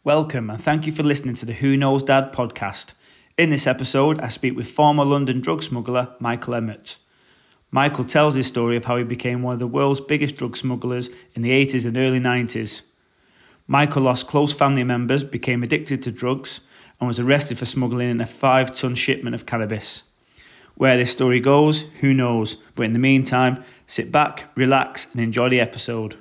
Welcome and thank you for listening to the Who Knows Dad podcast. In this episode, I speak with former London drug smuggler Michael Emmett. Michael tells his story of how he became one of the world's biggest drug smugglers in the 80s and early 90s. Michael lost close family members, became addicted to drugs, and was arrested for smuggling in a 5-ton shipment of cannabis. Where this story goes, who knows, but in the meantime, sit back, relax, and enjoy the episode.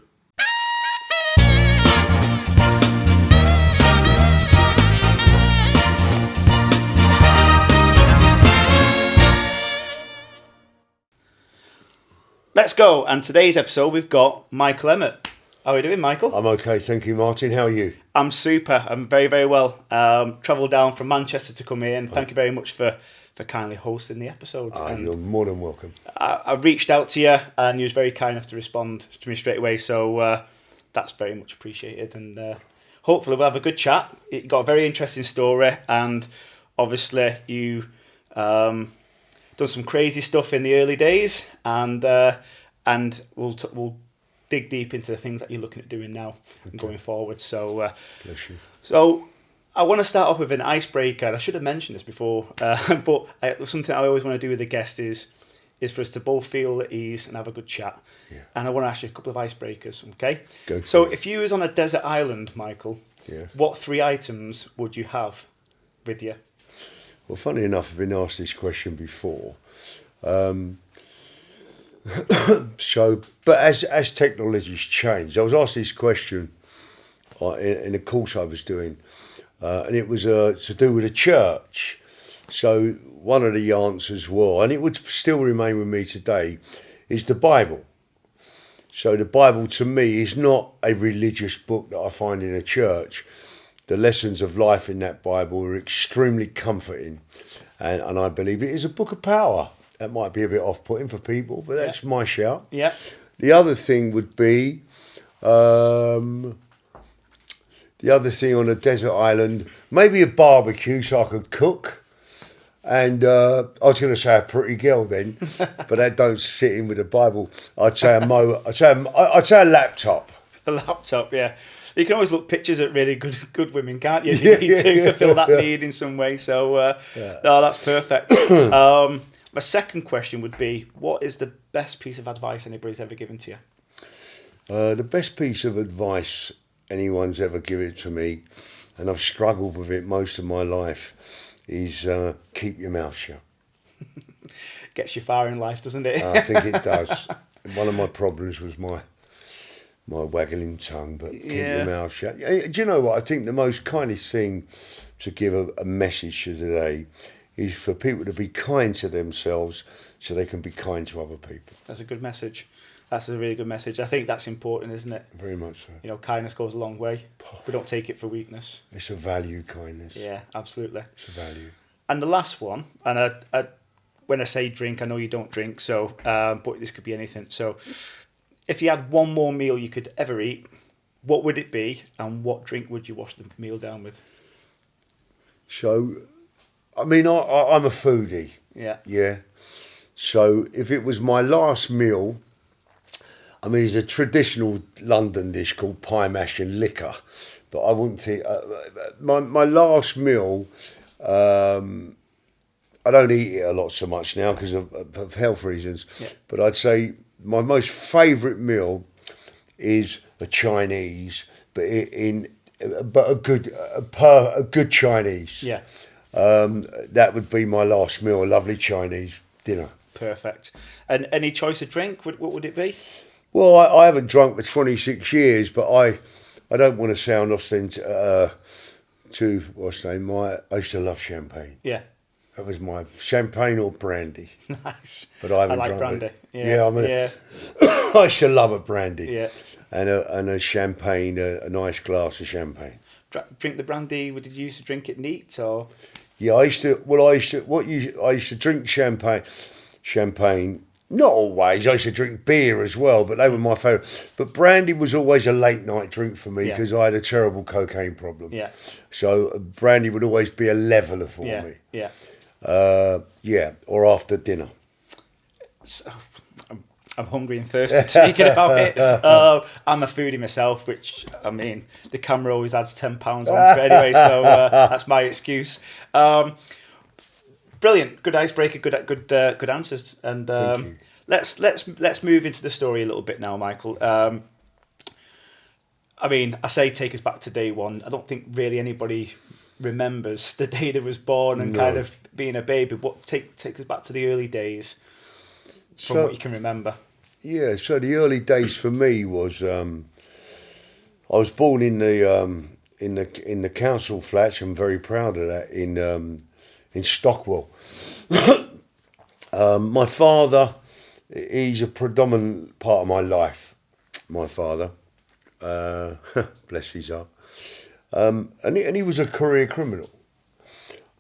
Let's go, and today's episode we've got Michael Emmett. How are you doing, Michael? I'm okay, thank you, Martin. How are you? I'm super. I'm very, very well. Travelled down from Manchester to come here, and thank you very much for kindly hosting the episode. You're more than welcome. I reached out to you, and you was very kind enough to respond to me straight away, so that's very much appreciated, and hopefully we'll have a good chat. You've got a very interesting story, and obviously you done some crazy stuff in the early days, and we'll dig deep into the things that you're looking at doing now and going forward. So, bless you. So I want to start off with an icebreaker. I should have mentioned this before, but something I always want to do with a guest is for us to both feel at ease and have a good chat. Yeah. And I want to ask you a couple of icebreakers, okay? Go for so it. If you was on a desert island, Michael, what 3 items would you have with you? Well, funny enough, I've been asked this question before. But as technology's changed, I was asked this question in a course I was doing, and it was to do with a church. So one of the answers were, and it would still remain with me today, is the Bible. So the Bible to me is not a religious book that I find in a church. The lessons of life in that Bible are extremely comforting, and I believe it is a book of power. That might be a bit off-putting for people, but that's my shout. Yeah. The other thing would be, the other thing on a desert island, maybe a barbecue so I could cook. And I was going to say a pretty girl then, but that don't sit in with the Bible. I'd say I'd say a laptop. A laptop, yeah. You can always look pictures at really good women, can't you? You need to fulfil that need in some way. So, no, that's perfect. My second question would be, what is the best piece of advice anybody's ever given to you? The best piece of advice anyone's ever given to me, and I've struggled with it most of my life, is keep your mouth shut. Gets you far in life, doesn't it? I think it does. One of my problems was my waggling tongue, but keep your mouth shut. Do you know what? I think the most kindest thing to give a message to today is for people to be kind to themselves so they can be kind to other people. That's a good message. That's a really good message. I think that's important, isn't it? Very much so. You know, kindness goes a long way. We don't take it for weakness. It's a value, kindness. Yeah, absolutely. It's a value. And the last one, and I when I say drink, I know you don't drink, so but this could be anything. So if you had one more meal you could ever eat, what would it be, and what drink would you wash the meal down with? So, I mean, I'm a foodie. Yeah. Yeah. So if it was my last meal, I mean, it's a traditional London dish called pie mash and liquor, but I wouldn't think my last meal. I don't eat it a lot so much now because of health reasons. Yeah. But I'd say my most favourite meal is a Chinese, but a good Chinese. Yeah. That would be my last meal, a lovely Chinese dinner. Perfect. And any choice of drink, what would it be? Well, I haven't drunk for 26 years, but I don't want to sound too what's the name? I used to love champagne. Yeah. That was my champagne or brandy. Nice. But I haven't like drunk brandy. it. Yeah. I mean, I used to love a brandy. Yeah. And a champagne, a nice glass of champagne. Drink the brandy. Did you used to drink it neat or? Yeah, I used to drink champagne. Not always. I used to drink beer as well, but they were my favourite. But brandy was always a late night drink for me because I had a terrible cocaine problem. Yeah. So brandy would always be a leveller for me. Yeah. Or after dinner. So, I'm hungry and thirsty speaking about it. I'm a foodie myself, which, I mean, the camera always adds £10 onto it anyway, so that's my excuse. Brilliant, good icebreaker, good answers, and let's move into the story a little bit now, Michael. I mean, I say take us back to day one. I don't think really anybody remembers the day they was born and kind of being a baby. But take us back to the early days from what you can remember. Yeah, so the early days for me was I was born in the council flats. I'm very proud of that in Stockwell. My father, he's a predominant part of my life. My father. Bless his heart. And he was a career criminal.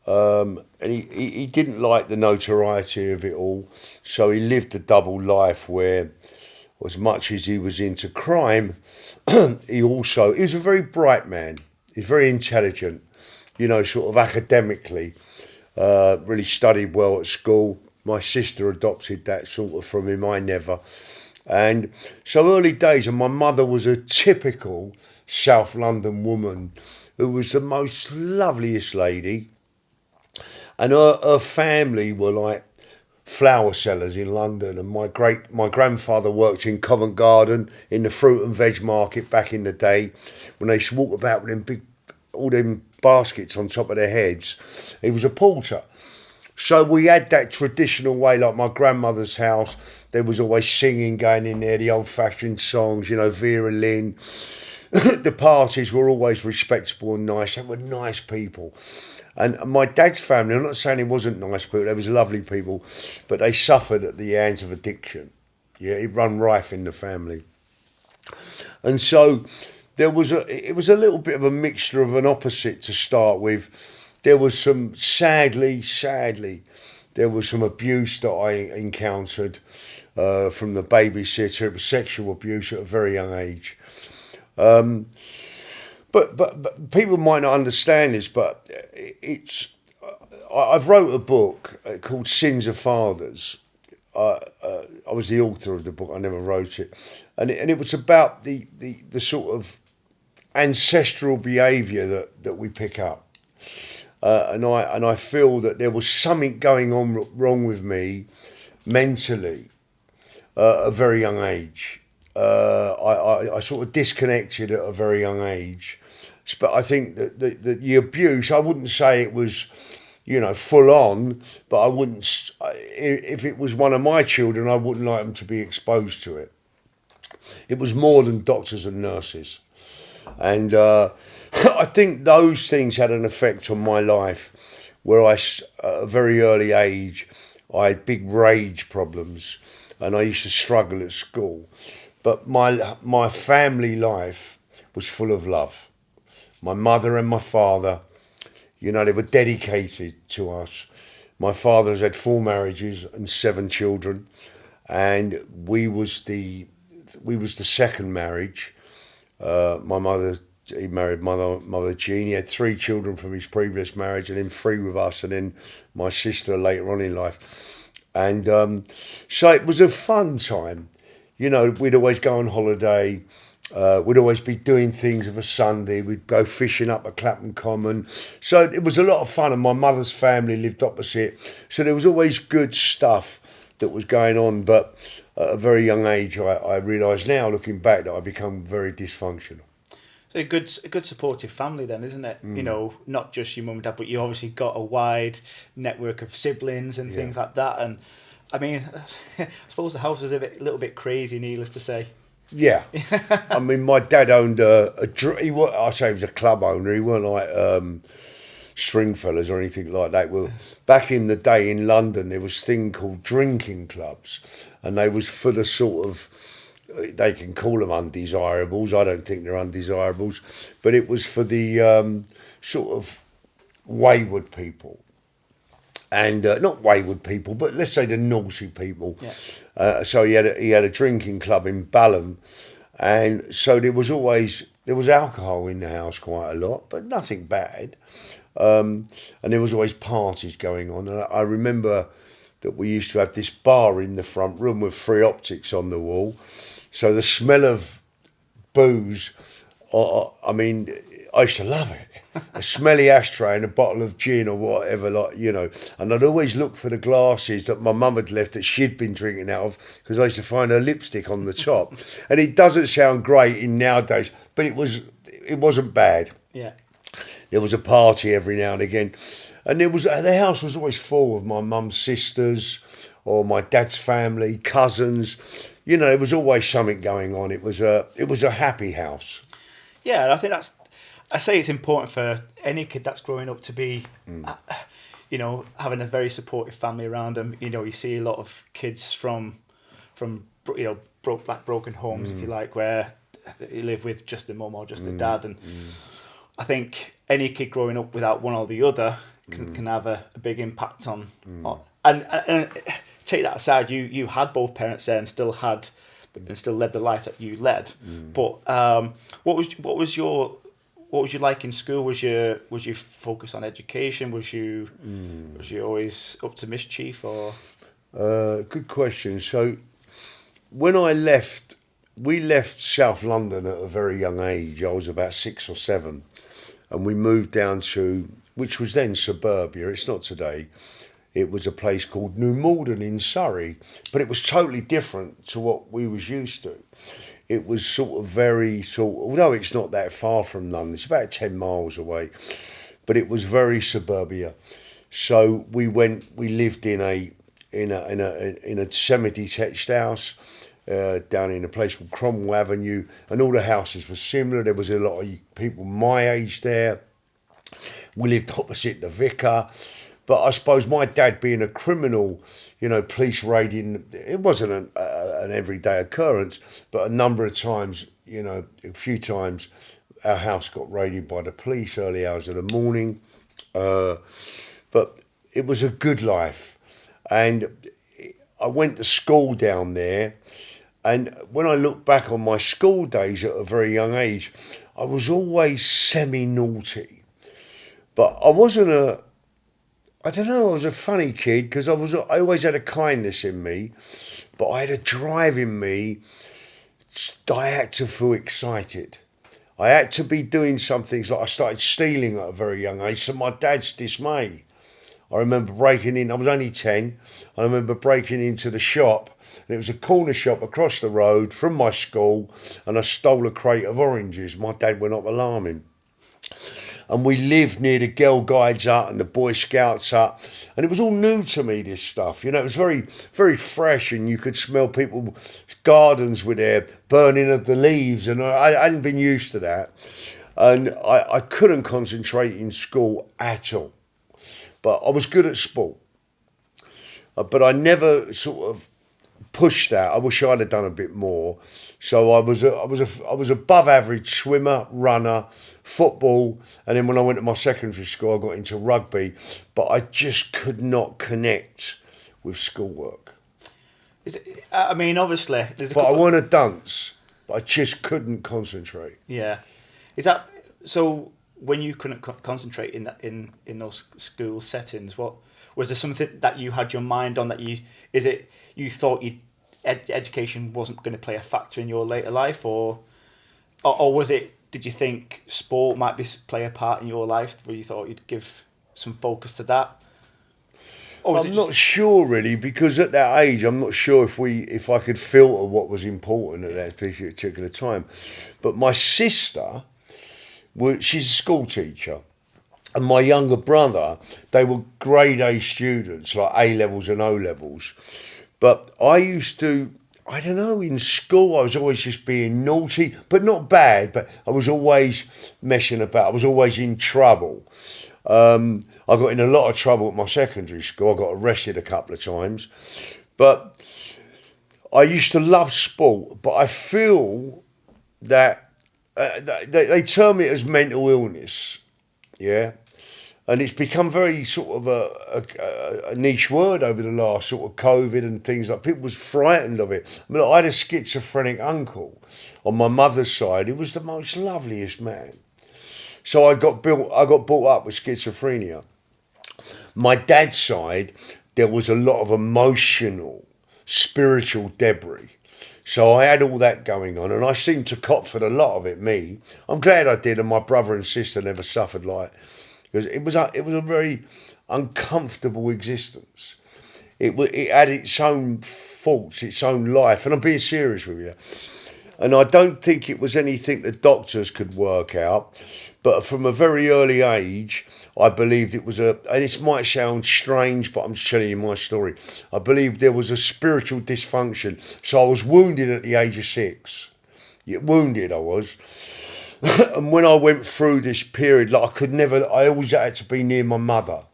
And he didn't like the notoriety of it all, so he lived a double life where, as much as he was into crime, he was a very bright man. He's very intelligent, sort of academically, really studied well at school. My sister adopted that sort of from him, I never. And so early days, and my mother was a typical South London woman who was the most loveliest lady. And her family were like flower sellers in London. And my grandfather worked in Covent Garden in the fruit and veg market back in the day when they used to walk about with all them baskets on top of their heads. He was a porter. So we had that traditional way, like my grandmother's house. There was always singing going in there, the old-fashioned songs, Vera Lynn. The parties were always respectable and nice. They were nice people. And my dad's family, I'm not saying he wasn't nice people, they was lovely people, but they suffered at the hands of addiction. Yeah, it run rife in the family. And so it was a little bit of a mixture of an opposite to start with. There was some, sadly, there was some abuse that I encountered from the babysitter. It was sexual abuse at a very young age. But people might not understand this, but I've wrote a book called Sins of Fathers. I was the author of the book, I never wrote it. And it was about the sort of ancestral behaviour that we pick up. And I feel that there was something going on wrong with me mentally at a very young age. I sort of disconnected at a very young age. But I think that the abuse, I wouldn't say it was, full on, but I wouldn't, if it was one of my children, I wouldn't like them to be exposed to it. It was more than doctors and nurses. And I think those things had an effect on my life where at a very early age, I had big rage problems and I used to struggle at school. But my family life was full of love. My mother and my father, they were dedicated to us. My father has had 4 marriages and 7 children, and we was the second marriage. He married Mother Jean. He had 3 children from his previous marriage, and then 3 with us, and then my sister later on in life. And so it was a fun time. We'd always go on holiday. We'd always be doing things of a Sunday. We'd go fishing up at Clapham Common. So it was a lot of fun, and my mother's family lived opposite. So there was always good stuff that was going on. But at a very young age, I realise now, looking back, that I become very dysfunctional. So a good supportive family then, isn't it? Not just your mum and dad, but you obviously got a wide network of siblings and things like that. And I mean, I suppose the house was a little bit crazy, needless to say. Yeah. I mean, my dad owned I say he was a club owner. He weren't like Stringfellas or anything like that. Well, back in the day in London, there was a thing called drinking clubs, and they was for the sort of, they can call them undesirables. I don't think they're undesirables, but it was for the sort of wayward people. And not wayward people, but let's say the naughty people. Yeah. So he had a drinking club in Balham, and so there was alcohol in the house quite a lot, but nothing bad. And there was always parties going on. And I remember that we used to have this bar in the front room with 3 optics on the wall. So the smell of booze, I mean, I used to love it. A smelly ashtray and a bottle of gin or whatever, like, you know. And I'd always look for the glasses that my mum had left that she'd been drinking out of, because I used to find her lipstick on the top. And it doesn't sound great in nowadays, but it wasn't bad. Yeah. There was a party every now and again. And the house was always full of my mum's sisters or my dad's family, cousins. You know, there was always something going on. It was a happy house. Yeah, and I think I say it's important for any kid that's growing up to be, you know, having a very supportive family around them. You know, you see a lot of kids from you know, broken homes, if you like, where you live with just a mum or just a dad. And I think any kid growing up without one or the other can have a big impact on. And take that aside, you had both parents there and still led the life that you led. But what was you like in school? Was you focused on education? Was you always up to mischief or? Good question. So when we left South London at a very young age. I was about 6 or 7, and we moved down to, which was then suburbia. It's not today. It was a place called New Malden in Surrey, but it was totally different to what we was used to. It was although it's not that far from London, it's about 10 miles away, but it was very suburbia. So we lived in a semi-detached house down in a place called Cromwell Avenue, and all the houses were similar. There was a lot of people my age there. We lived opposite the vicar. But I suppose my dad being a criminal, you know, police raiding, it wasn't an everyday occurrence, but a number of times, you know, a few times our house got raided by the police early hours of the morning. But it was a good life. And I went to school down there. And when I look back on my school days at a very young age, I was always semi-naughty. But I wasn't I don't know, I was a funny kid because I always had a kindness in me, but I had a drive in me. I had to feel excited. I had to be doing some things, like I started stealing at a very young age, to my dad's dismay. I remember breaking in, I was only 10, I remember breaking into the shop, and it was a corner shop across the road from my school, and I stole a crate of oranges. My dad went up alarming. And we lived near the Girl Guides hut and the Boy Scouts hut. And it was all new to me, this stuff. You know, it was very, very fresh, and you could smell people's gardens with their burning of the leaves. And I hadn't been used to that. And I couldn't concentrate in school at all. But I was good at sport. But I never sort of pushed that. I wish I'd have done a bit more. So I was above average swimmer, runner, football, and then when I went to my secondary school, I got into rugby. But I just could not connect with schoolwork. I mean, obviously, I want to dance, but I just couldn't concentrate. Yeah, is that so? When you couldn't concentrate in those school settings, what was there something that you had your mind on that you thought education wasn't going to play a factor in your later life, or was it? Did you think sport might play a part in your life where you thought you'd give some focus to that? I'm not sure really, because at that age, I'm not sure if I could filter what was important at that particular time. But my sister, she's a school teacher, and my younger brother, they were grade A students, like A levels and O levels. But I used to, I don't know, in school I was always just being naughty, but not bad, but I was always messing about. I was always in trouble. I got in a lot of trouble at my secondary school. I got arrested a couple of times. But I used to love sport, but I feel that they term it as mental illness, yeah? And it's become very sort of a niche word over the last sort of COVID and things like. People was frightened of it. I mean, I had a schizophrenic uncle on my mother's side. He was the most loveliest man. So I got brought up with schizophrenia. My dad's side, there was a lot of emotional, spiritual debris. So I had all that going on, and I seemed to cop for a lot of it. Me, I'm glad I did, and my brother and sister never suffered like, because it was a very uncomfortable existence. It had its own faults, its own life, and I'm being serious with you. And I don't think it was anything the doctors could work out, but from a very early age, I believed it was and this might sound strange, but I'm just telling you my story. I believed there was a spiritual dysfunction. So I was wounded at the age of 6. Yeah, wounded I was. And when I went through this period, like I always had to be near my mother.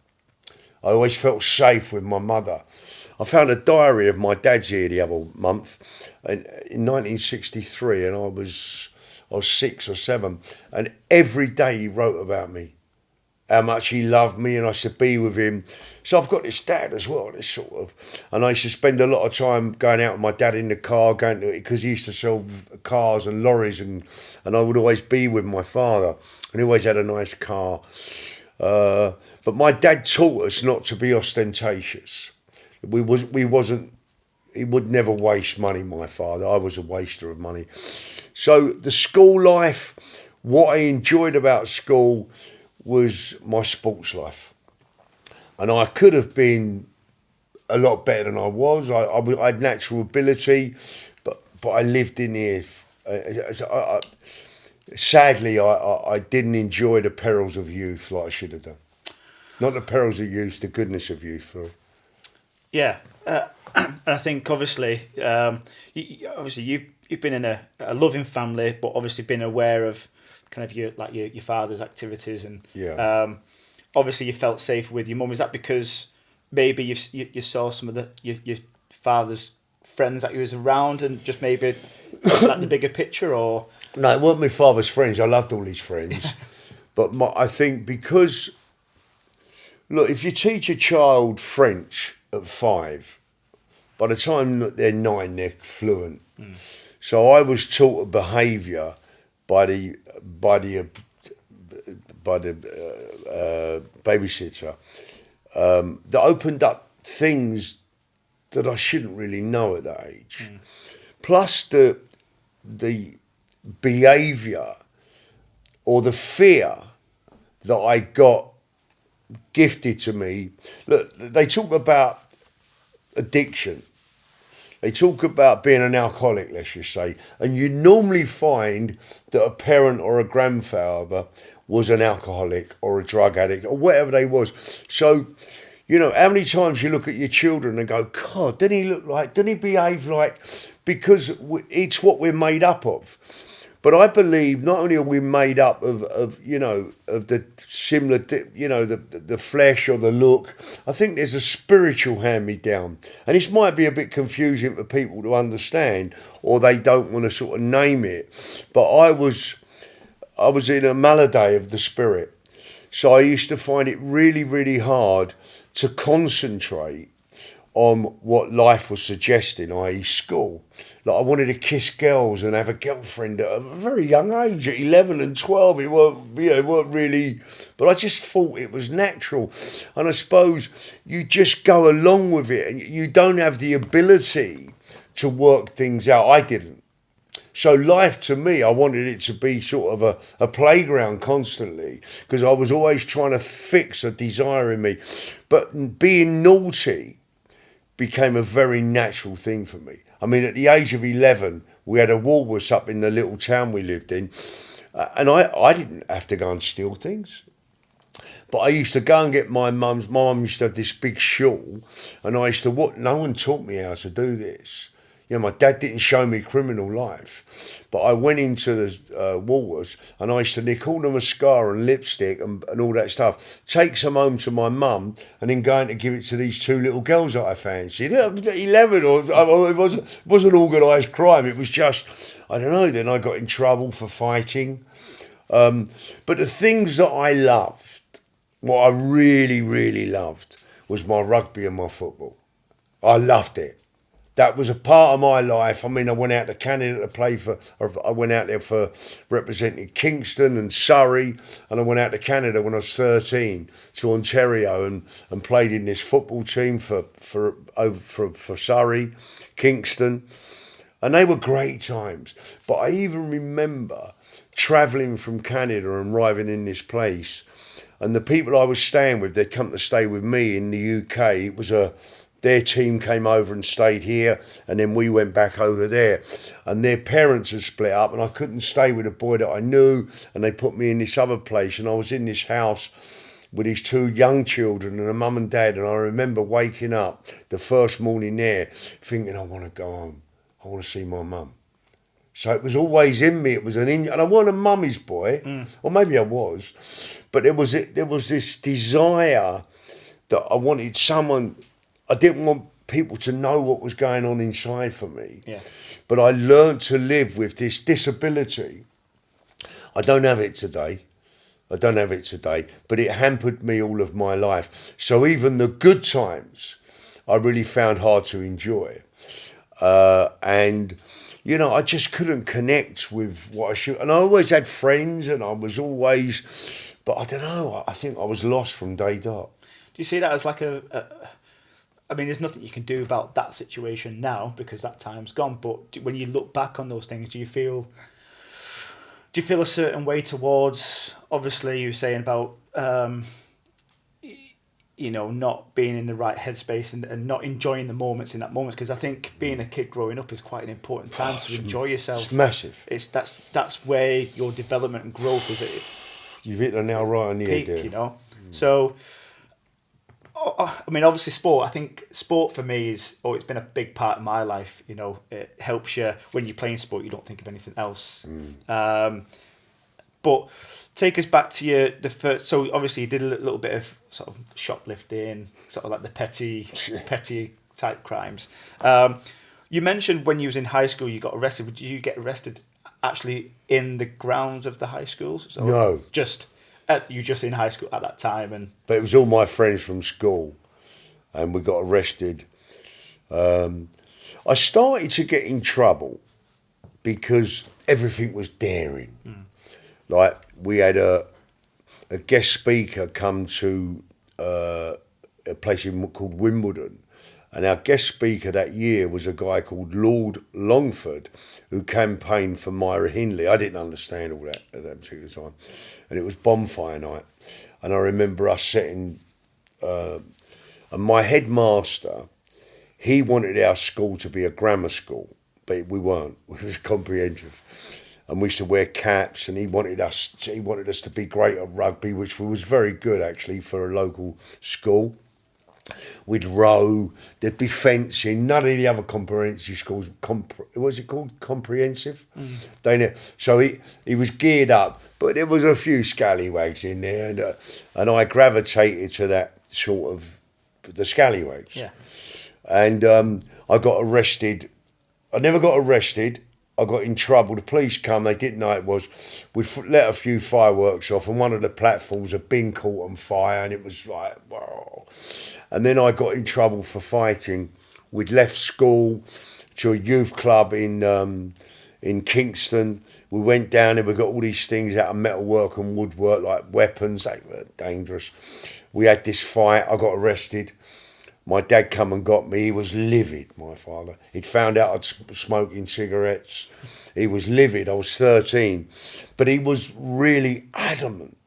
I always felt safe with my mother. I found a diary of my dad's here the other month in 1963, and I was 6 or 7, and every day he wrote about me, how much he loved me, and I should be with him. So I've got this dad as well, this sort of, and I used to spend a lot of time going out with my dad in the car, going to it because he used to sell cars and lorries, and I would always be with my father, and he always had a nice car. But my dad taught us not to be ostentatious. He would never waste money, my father. I was a waster of money. So the school life, what I enjoyed about school was my sports life. And I could have been a lot better than I was. I had natural ability, but I lived in here. Sadly, I didn't enjoy the perils of youth like I should have done. Not the perils of youth, the goodness of youth. Yeah, and I think obviously, you've been in a loving family, but obviously been aware of kind of your father's activities, and obviously you felt safe with your mum. Is that because maybe you saw some of your father's friends that he was around, and just maybe like the bigger picture, or? No, it weren't my father's friends. I loved all his friends, but I think because, look, if you teach a child French at 5, by the time that they're 9, they're fluent. So I was taught a behaviour by the babysitter that opened up things that I shouldn't really know at that age. Plus the behaviour or the fear that I got gifted to me. Look, they talk about addiction. They talk about being an alcoholic, let's just say, and you normally find that a parent or a grandfather was an alcoholic or a drug addict or whatever they was. So, you know, how many times you look at your children and go, God, didn't he look like, didn't he behave like, because it's what we're made up of. But I believe not only are we made up of the similar, the flesh or the look, I think there's a spiritual hand-me-down. And this might be a bit confusing for people to understand, or they don't want to sort of name it. But I was in a malady of the spirit. So I used to find it really, really hard to concentrate on what life was suggesting, i.e. school. Like I wanted to kiss girls and have a girlfriend at a very young age, at 11 and 12. It weren't really, but I just thought it was natural. And I suppose you just go along with it and you don't have the ability to work things out. I didn't. So life to me, I wanted it to be sort of a playground constantly, because I was always trying to fix a desire in me. But being naughty became a very natural thing for me. I mean, at the age of 11, we had a Woolworths up in the little town we lived in, and I didn't have to go and steal things. But I used to go and get my mum used to have this big shawl, and I used to, no one taught me how to do this. You know, my dad didn't show me criminal life, but I went into the Woolworths and I used to nick all the mascara and lipstick and all that stuff, take some home to my mum, and then going to give it to these 2 little girls that I fancied. 11, it wasn't organised crime. It was just, I don't know, then I got in trouble for fighting. But the things that I loved, what I really, really loved, was my rugby and my football. I loved it. that was a part of my life. I mean, I went out to Canada to play I went out there for representing Kingston and Surrey, and I went out to Canada when I was 13 to Ontario and played in this football team for Surrey, Kingston, and they were great times. But I even remember travelling from Canada and arriving in this place, and the people I was staying with, they'd come to stay with me in the UK. It was their team came over and stayed here, and then we went back over there. And their parents had split up, and I couldn't stay with a boy that I knew, and they put me in this other place, and I was in this house with these two young children and a mum and dad, and I remember waking up the first morning there thinking, I want to go home. I want to see my mum. So it was always in me. It was and I wasn't a mummy's boy, or maybe I was, but there was this desire that I wanted someone. I didn't want people to know what was going on inside for me. Yeah. But I learned to live with this disability. I don't have it today. But it hampered me all of my life. So even the good times, I really found hard to enjoy. And, you know, I just couldn't connect with what I should. And I always had friends, and I was always, but I don't know, I think I was lost from day dot. Do you see that as like I mean, there's nothing you can do about that situation now because that time's gone. But when you look back on those things, do you feel a certain way towards? Obviously, you were saying about you know, not being in the right headspace and not enjoying the moments in that moment. Because I think being a kid growing up is quite an important time to enjoy yourself. It's massive. That's where your development and growth is. You've hit the nail right on the peak, head there. You know, so. I mean, obviously, sport. I think sport for me it's been a big part of my life. You know, it helps you when you're playing sport. You don't think of anything else. But take us back to the first. So obviously, you did a little bit of sort of shoplifting, sort of like the petty type crimes. You mentioned when you was in high school, you got arrested. Did you get arrested actually in the grounds of the high schools? So no, you just in high school at that time, but it was all my friends from school, and we got arrested. I started to get in trouble because everything was daring. Like we had a guest speaker come to a place called Wimbledon, and our guest speaker that year was a guy called Lord Longford, who campaigned for Myra Hindley. I didn't understand all that at that particular time. And it was bonfire night. And I remember us sitting, and my headmaster, he wanted our school to be a grammar school, but we weren't. It was comprehensive. And we used to wear caps, and he wanted us to be great at rugby, which was very good actually for a local school. We'd row, there'd be fencing, none of the other comprehensive schools, was it called comprehensive? So he was geared up, but there was a few scallywags in there, and I gravitated to that sort of, the scallywags. Yeah. And I got arrested. I never got arrested. I got in trouble. The police come, they didn't know it was. We'd let a few fireworks off, and one of the platforms had been caught on fire, and it was like, wow. And then I got in trouble for fighting. We'd left school to a youth club in Kingston. We went down there, we got all these things out of metalwork and woodwork, like weapons. They were dangerous. We had this fight. I got arrested. My dad come and got me. He was livid, my father. He'd found out I'd smoking cigarettes. He was livid. I was 13. But he was really adamant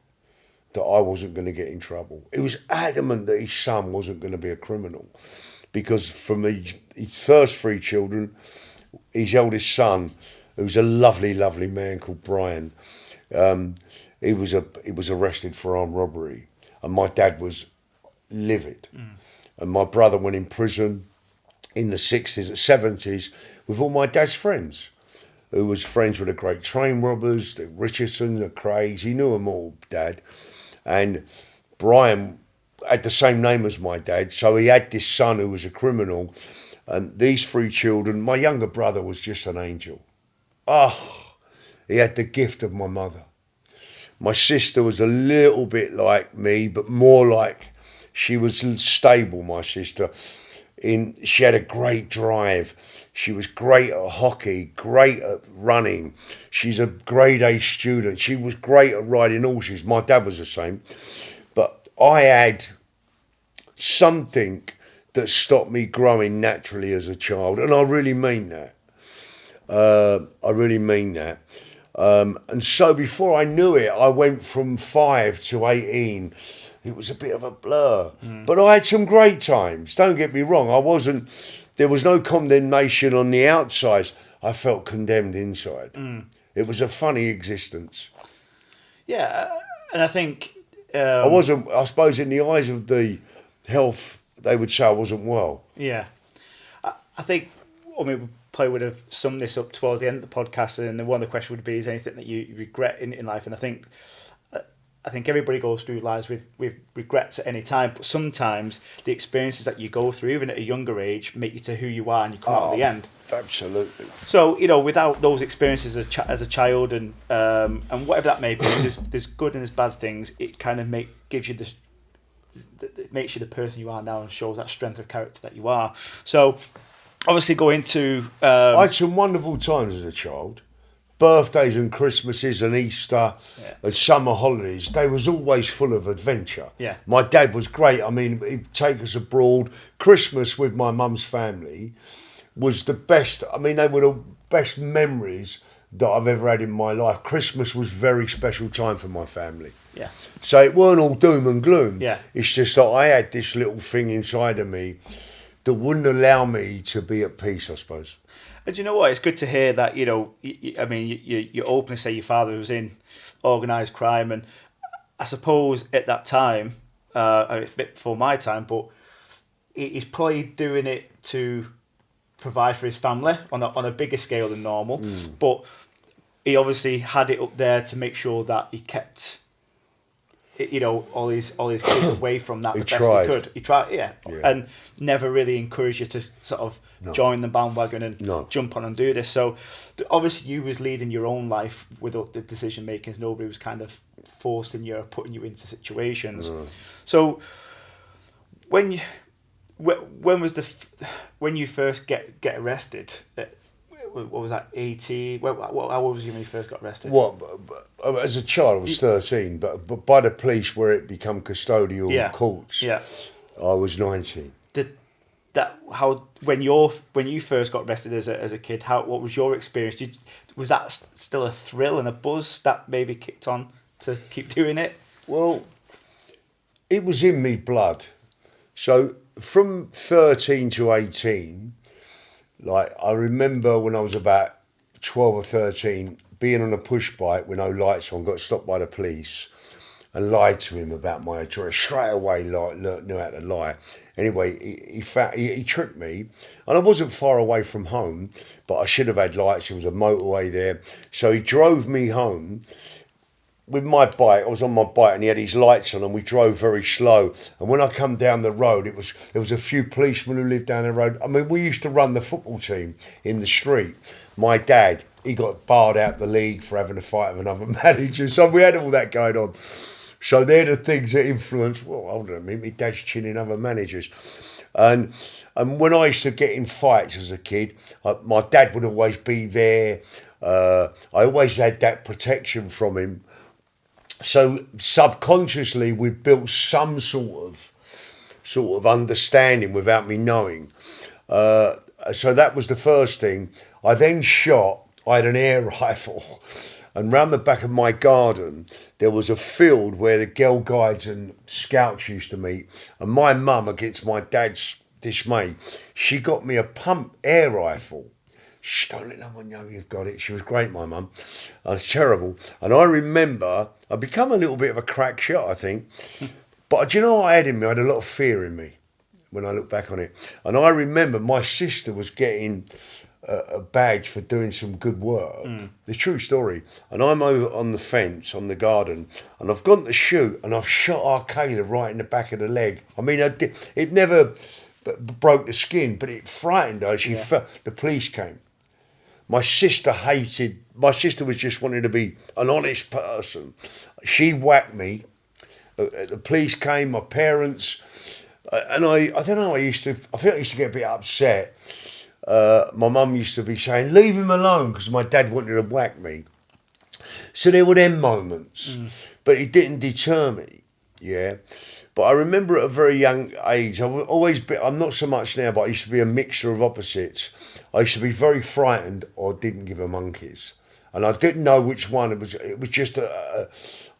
that I wasn't going to get in trouble. He was adamant that his son wasn't going to be a criminal. Because from his first 3 children, his eldest son, who was a lovely, lovely man called Brian, he was arrested for armed robbery. And my dad was livid. And my brother went in prison in the 60s, 70s, with all my dad's friends, who was friends with the great train robbers, the Richardson, the KRAYS. He knew them all, Dad. And Brian had the same name as my dad, so he had this son who was a criminal. And these 3 children, my younger brother was just an angel. Oh, he had the gift of my mother. My sister was a little bit like me, but more like, she was stable, my sister. She had a great drive. She was great at hockey, great at running. She's a grade A student. She was great at riding horses. My dad was the same. But I had something that stopped me growing naturally as a child. And I really mean that. I really mean that. And so before I knew it, I went from 5 to 18. It was a bit of a blur. But I had some great times. Don't get me wrong. There was no condemnation on the outside. I felt condemned inside. It was a funny existence. Yeah, and I think... I suppose in the eyes of the health, they would say I wasn't well. Yeah. I think, we probably would have summed this up towards the end of the podcast, and then one of the questions would be, is anything that you regret in life? And I think everybody goes through lives with regrets at any time, but sometimes the experiences that you go through, even at a younger age, make you to who you are and you come out at the end. Absolutely. So, without those experiences as a child and whatever that may be, there's good and there's bad things, it kind of gives you it makes you the person you are now and shows that strength of character that you are. So, obviously going to... I had some wonderful times as a child. Birthdays and Christmases and Easter and summer holidays, they was always full of adventure. Yeah. My dad was great. I mean, he'd take us abroad. Christmas with my mum's family was the best. I mean, they were the best memories that I've ever had in my life. Christmas was a very special time for my family. Yeah. So it weren't all doom and gloom. Yeah. It's just that I had this little thing inside of me that wouldn't allow me to be at peace, I suppose. And you know what? It's good to hear that, you openly say your father was in organised crime. And I suppose at that time, it's a bit before my time, but he's probably doing it to provide for his family on a bigger scale than normal. But he obviously had it up there to make sure that he kept... all his kids away from that the best he could. He tried, and never really encouraged you to sort of join the bandwagon and jump on and do this. So obviously you was leading your own life without the decision makings. Nobody was kind of forcing you or putting you into situations. So when you first get arrested? What was that, 18? How old was you when you first got arrested? As a child, I was 13, but by the police where it become custodial courts, I was 19. When you first got arrested as a kid, what was your experience? Was that still a thrill and a buzz that maybe kicked on to keep doing it? Well, it was in me blood. So from 13 to 18, I remember when I was about 12 or 13, being on a push bike with no lights on, got stopped by the police and lied to him about my address. Straight away, knew how to lie. Anyway, he tricked me, and I wasn't far away from home, but I should have had lights. There was a motorway there. So he drove me home with my bike. I was on my bike and he had his lights on and we drove very slow. And when I come down the road, there was a few policemen who lived down the road. I mean, we used to run the football team in the street. My dad, he got barred out the league for having a fight with another manager. So we had all that going on. So they're the things that influence, hold on a minute, my dad's chinning other managers. And when I used to get in fights as a kid, my dad would always be there. I always had that protection from him. So subconsciously, we built some sort of understanding without me knowing. So that was the first thing. I then shot. I had an air rifle, and round the back of my garden there was a field where the Girl Guides and Scouts used to meet. And my mum, against my dad's dismay, she got me a pump air rifle. Shh, don't let no one know you've got it. She was great, my mum. It's terrible. And I remember, I become a little bit of a crack shot, I think. But do you know what I had in me? I had a lot of fear in me when I look back on it. And I remember my sister was getting a badge for doing some good work. The true story. And I'm over on the fence, on the garden, and I've gone to shoot, and I've shot Arcada right in the back of the leg. I mean, it never broke the skin, but it frightened her. She felt, the police came. My sister was just wanting to be an honest person. She whacked me. The police came, my parents, And I don't know, I think I used to get a bit upset. My mum used to be saying, leave him alone, because my dad wanted to whack me. So there were them moments, but it didn't deter me, yeah. But I remember at a very young age, I'm not so much now, but I used to be a mixture of opposites. I used to be very frightened or didn't give a monkeys. And I didn't know which one. It was just, I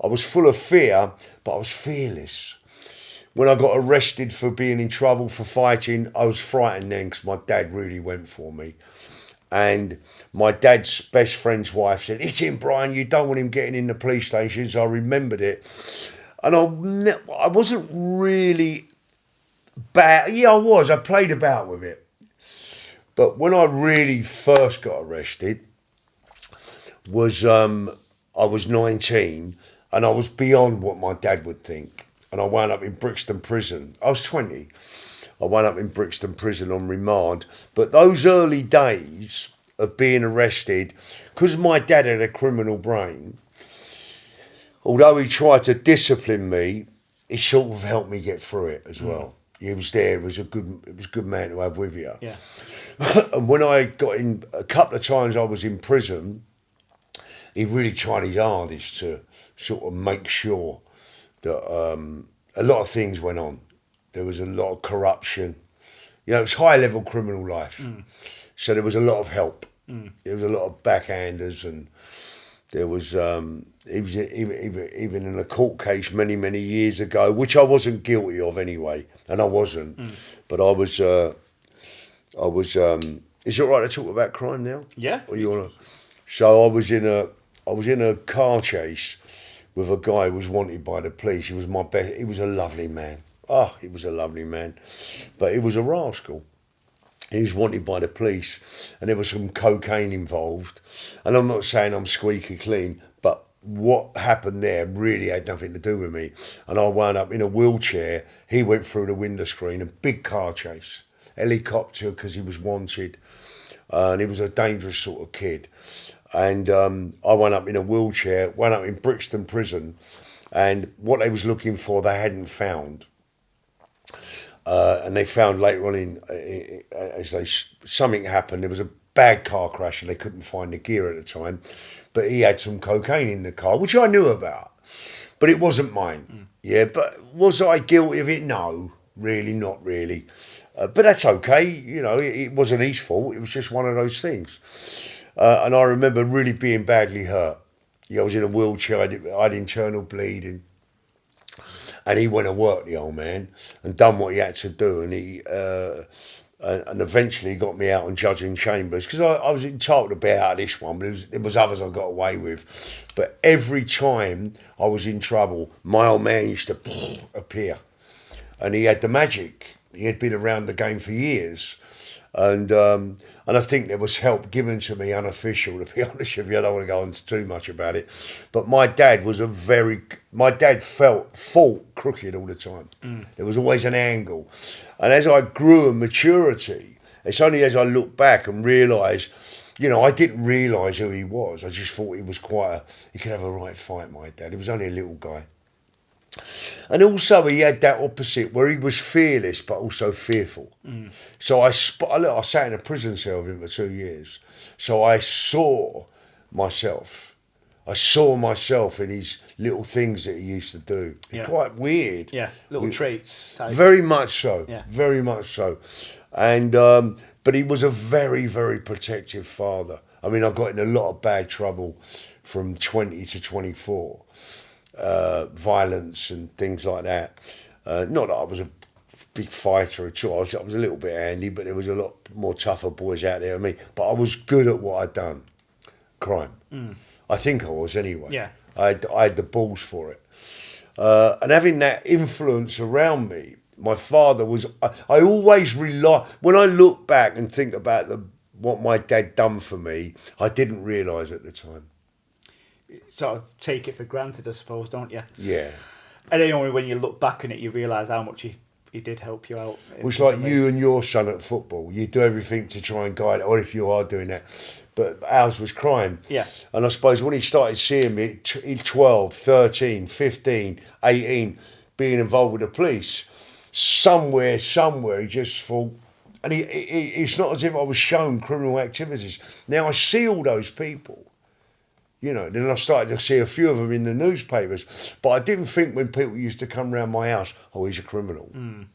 was full of fear, but I was fearless. When I got arrested for being in trouble for fighting, I was frightened then because my dad really went for me. And my dad's best friend's wife said, "It's him, Brian, you don't want him getting in the police station." So I remembered it. And I wasn't really bad. Yeah, I was. I played about with it. But when I really first got arrested was I was 19 and I was beyond what my dad would think. And I wound up in Brixton Prison. I was 20. I wound up in Brixton Prison on remand. But those early days of being arrested, because my dad had a criminal brain, although he tried to discipline me, he sort of helped me get through it as well. He was there. It was a good man to have with you. Yeah. And when I got in, a couple of times I was in prison, he really tried his hardest to sort of make sure that a lot of things went on. There was a lot of corruption. You know, it was high-level criminal life. So there was a lot of help. There was a lot of backhanders, and there was even in a court case many years ago, which I wasn't guilty of anyway, and I wasn't. But I was. Is it all right to talk about crime now? Yeah. Or you wanna? So I was in a car chase with a guy who was wanted by the police. He was my best. He was a lovely man. Oh, he was a lovely man, but he was a rascal. He was wanted by the police, and there was some cocaine involved. And I'm not saying I'm squeaky clean, but what happened there really had nothing to do with me. And I wound up in a wheelchair. He went through the window screen, a big car chase, helicopter, because he was wanted. And he was a dangerous sort of kid. And I wound up in a wheelchair, wound up in Brixton Prison, and what they was looking for, they hadn't found. And they found later on something happened. There was a bad car crash and they couldn't find the gear at the time. But he had some cocaine in the car, which I knew about. But it wasn't mine. Yeah, but was I guilty of it? No, really, not really. But that's okay. You know, it wasn't his fault. It was just one of those things. And I remember really being badly hurt. Yeah, I was in a wheelchair. I had internal bleeding. And he went to work, the old man, and done what he had to do. And and eventually got me out on judging chambers, because I was entitled to be out of this one, but there was others I got away with. But every time I was in trouble, my old man used to appear. And he had the magic. He had been around the game for years. And I think there was help given to me, unofficial, to be honest with you. I don't want to go into too much about it. But my dad fought crooked all the time. There was always an angle. And as I grew in maturity, it's only as I look back and realise, you know, I didn't realise who he was. I just thought he was he could have a right fight, my dad. He was only a little guy. And also he had that opposite where he was fearless but also fearful. So I sat in a prison cell with him for 2 years. So I saw myself. In his little things that he used to do. Yeah. Quite weird. Yeah, little traits. Type. Very much so. Yeah. Very much so. And but he was a very, very protective father. I mean, I got in a lot of bad trouble from 20 to 24. Violence and things like that. Not that I was a big fighter at all. I was a little bit handy, but there was a lot more tougher boys out there than me. But I was good at what I'd done. Crime. I think I was anyway. Yeah. I had the balls for it. And having that influence around me, my father was... I always rely... When I look back and think about what my dad done for me, I didn't realise at the time. Sort of take it for granted, I suppose, don't you? Yeah. And then only when you look back on it, you realise how much he did help you out. It's like you and your son at football. You do everything to try and guide it, or if you are doing that. But ours was crime. Yeah. And I suppose when he started seeing me at 12, 13, 15, 18, being involved with the police, somewhere, he just thought, and it's not as if I was shown criminal activities. Now I see all those people, you know, then I started to see a few of them in the newspapers, but I didn't think when people used to come round my house, oh, he's a criminal. And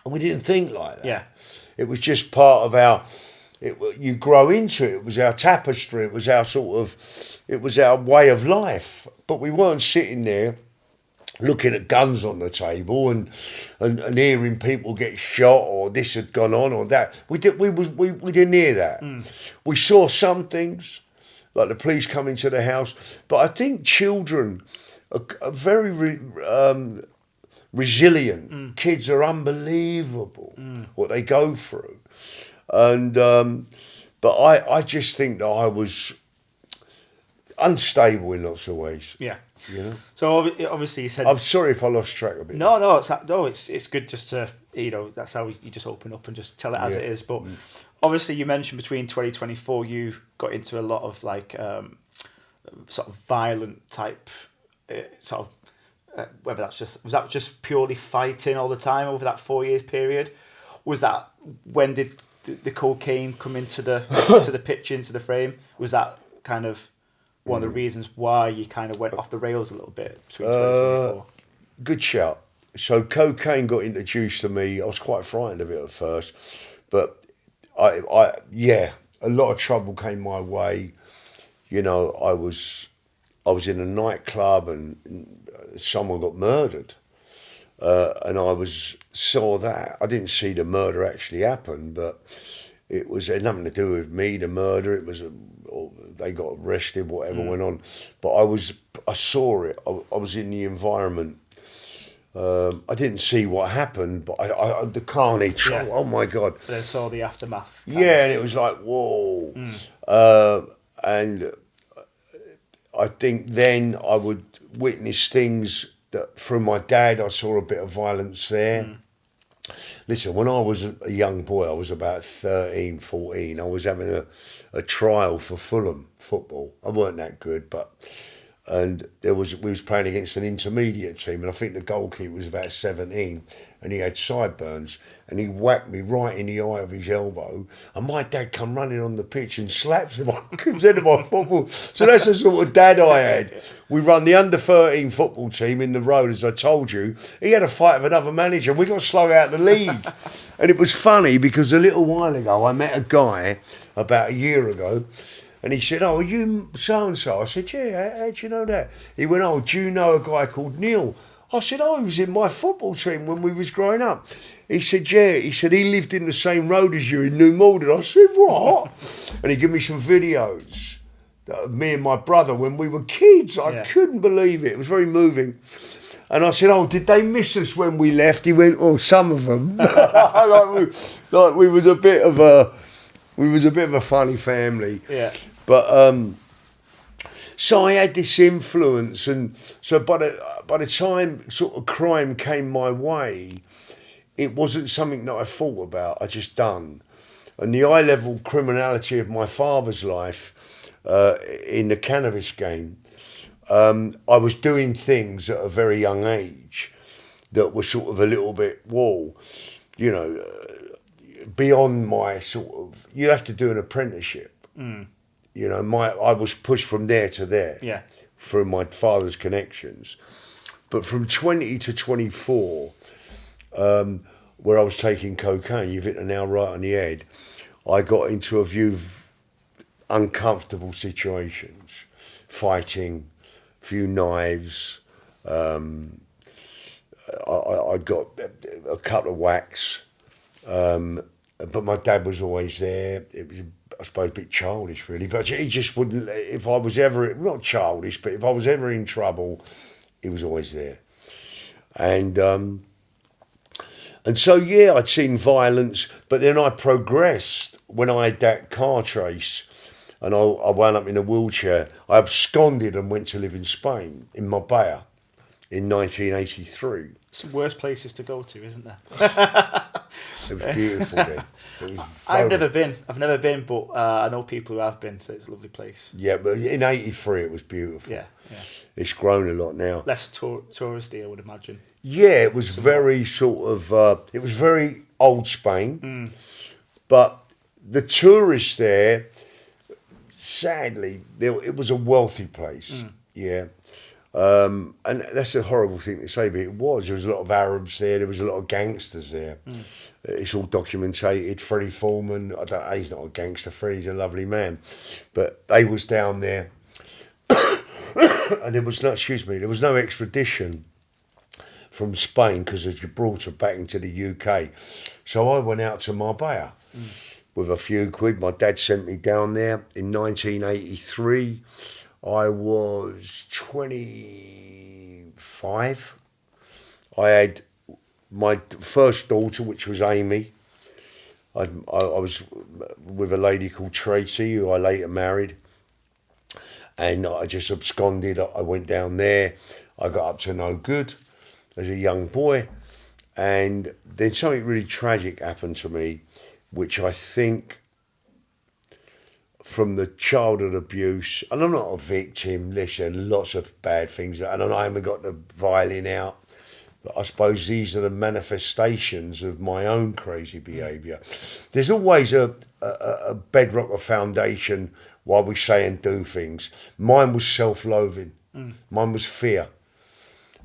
we didn't think like that. Yeah. It was just part of our, you grow into it. It was our tapestry. It was our it was our way of life. But we weren't sitting there looking at guns on the table and hearing people get shot or this had gone on or that. We didn't hear that. We saw some things, like the police coming to the house. But I think children are very resilient. Kids are unbelievable what they go through. And but I just think that I was unstable in lots of ways. Yeah. You know. So obviously you said. I'm sorry if I lost track a bit. No, it's good just to, you know, that's how you just open up and just tell it as it is. But obviously you mentioned between 2024 you got into a lot of like sort of violent type sort of whether was that just purely fighting all the time over that 4 years period? Was that when did the cocaine come into the to the picture, into the frame? Was that kind of one of the reasons why you kind of went off the rails a little bit between 2024? Good shout. So cocaine got introduced to me. I was quite frightened of it at first, but I a lot of trouble came my way. You know, I was in a nightclub and someone got murdered, and I saw that. I didn't see the murder actually happen, but it had nothing to do with me. The murder, it was they got arrested, whatever went on. But I saw it. I was in the environment. I didn't see what happened, but I the carnage. Yeah. Oh my God! Then saw the aftermath. Yeah, and it was like whoa. And I think then I would witness things that through my dad. I saw a bit of violence there. Listen, when I was a young boy, I was about 13, 14, I was having a trial for Fulham football. I weren't that good, and we was playing against an intermediate team, and I think the goalkeeper was about 17, and he had sideburns, and he whacked me right in the eye of his elbow, and my dad come running on the pitch and slaps him on the end of my football. So that's the sort of dad I had. We run the under-13 football team in the road, as I told you. He had a fight with another manager, and we got slung out of the league. And it was funny, because a little while ago, I met a guy about a year ago, and he said, "Oh, are you so-and-so?" I said, "Yeah, how do you know that?" He went, "Oh, do you know a guy called Neil?" I said, "Oh, he was in my football team when we was growing up." He said, "Yeah." He said, "He lived in the same road as you in New Malden." I said, "What?" And he gave me some videos of me and my brother when we were kids. I couldn't believe it. It was very moving. And I said, "Oh, did they miss us when we left?" He went, "Oh, some of them." like we was a bit of a funny family. Yeah. But so I had this influence, and so by the time sort of crime came my way, it wasn't something that I thought about. I just done. And the high level criminality of my father's life in the cannabis game, I was doing things at a very young age that were sort of a little bit, you know, beyond my sort of. You have to do an apprenticeship. You know, I was pushed from there to there through my father's connections. But from 20 to 24, where I was taking cocaine, you've hit the nail right on the head, I got into a few uncomfortable situations, fighting, a few knives. I got a couple of whacks, but my dad was always there. It was, I suppose, a bit childish, really, but he just wouldn't. If I was ever, not childish, but if I was ever in trouble, he was always there. And so I'd seen violence, but then I progressed when I had that car chase, and I wound up in a wheelchair. I absconded and went to live in Spain, in Marbella, in 1983. Some worse places to go to, isn't there? It was beautiful then. It was I've never been, but I know people who have been, so it's a lovely place. Yeah, but in 83 it was beautiful. Yeah. It's grown a lot now. Less touristy, I would imagine. Yeah, it was very sort of, it was very old Spain. But the tourists there, sadly, it was a wealthy place. Yeah. And that's a horrible thing to say, but it was. There was a lot of Arabs there. There was a lot of gangsters there. It's all documented. Freddie Foreman, I don't know, he's not a gangster. Freddie's a lovely man. But they was down there. And there was no extradition from Spain because of Gibraltar back into the UK. So I went out to Marbella with a few quid. My dad sent me down there in 1983. I was 25. I had my first daughter, which was Amy. I was with a lady called Tracy, who I later married. And I just absconded. I went down there. I got up to no good as a young boy. And then something really tragic happened to me, which I think from the childhood abuse, and I'm not a victim, listen, lots of bad things, and I haven't got the violin out, but I suppose these are the manifestations of my own crazy behaviour. There's always a bedrock, a foundation while we say and do things. Mine was self-loathing. Mine was fear.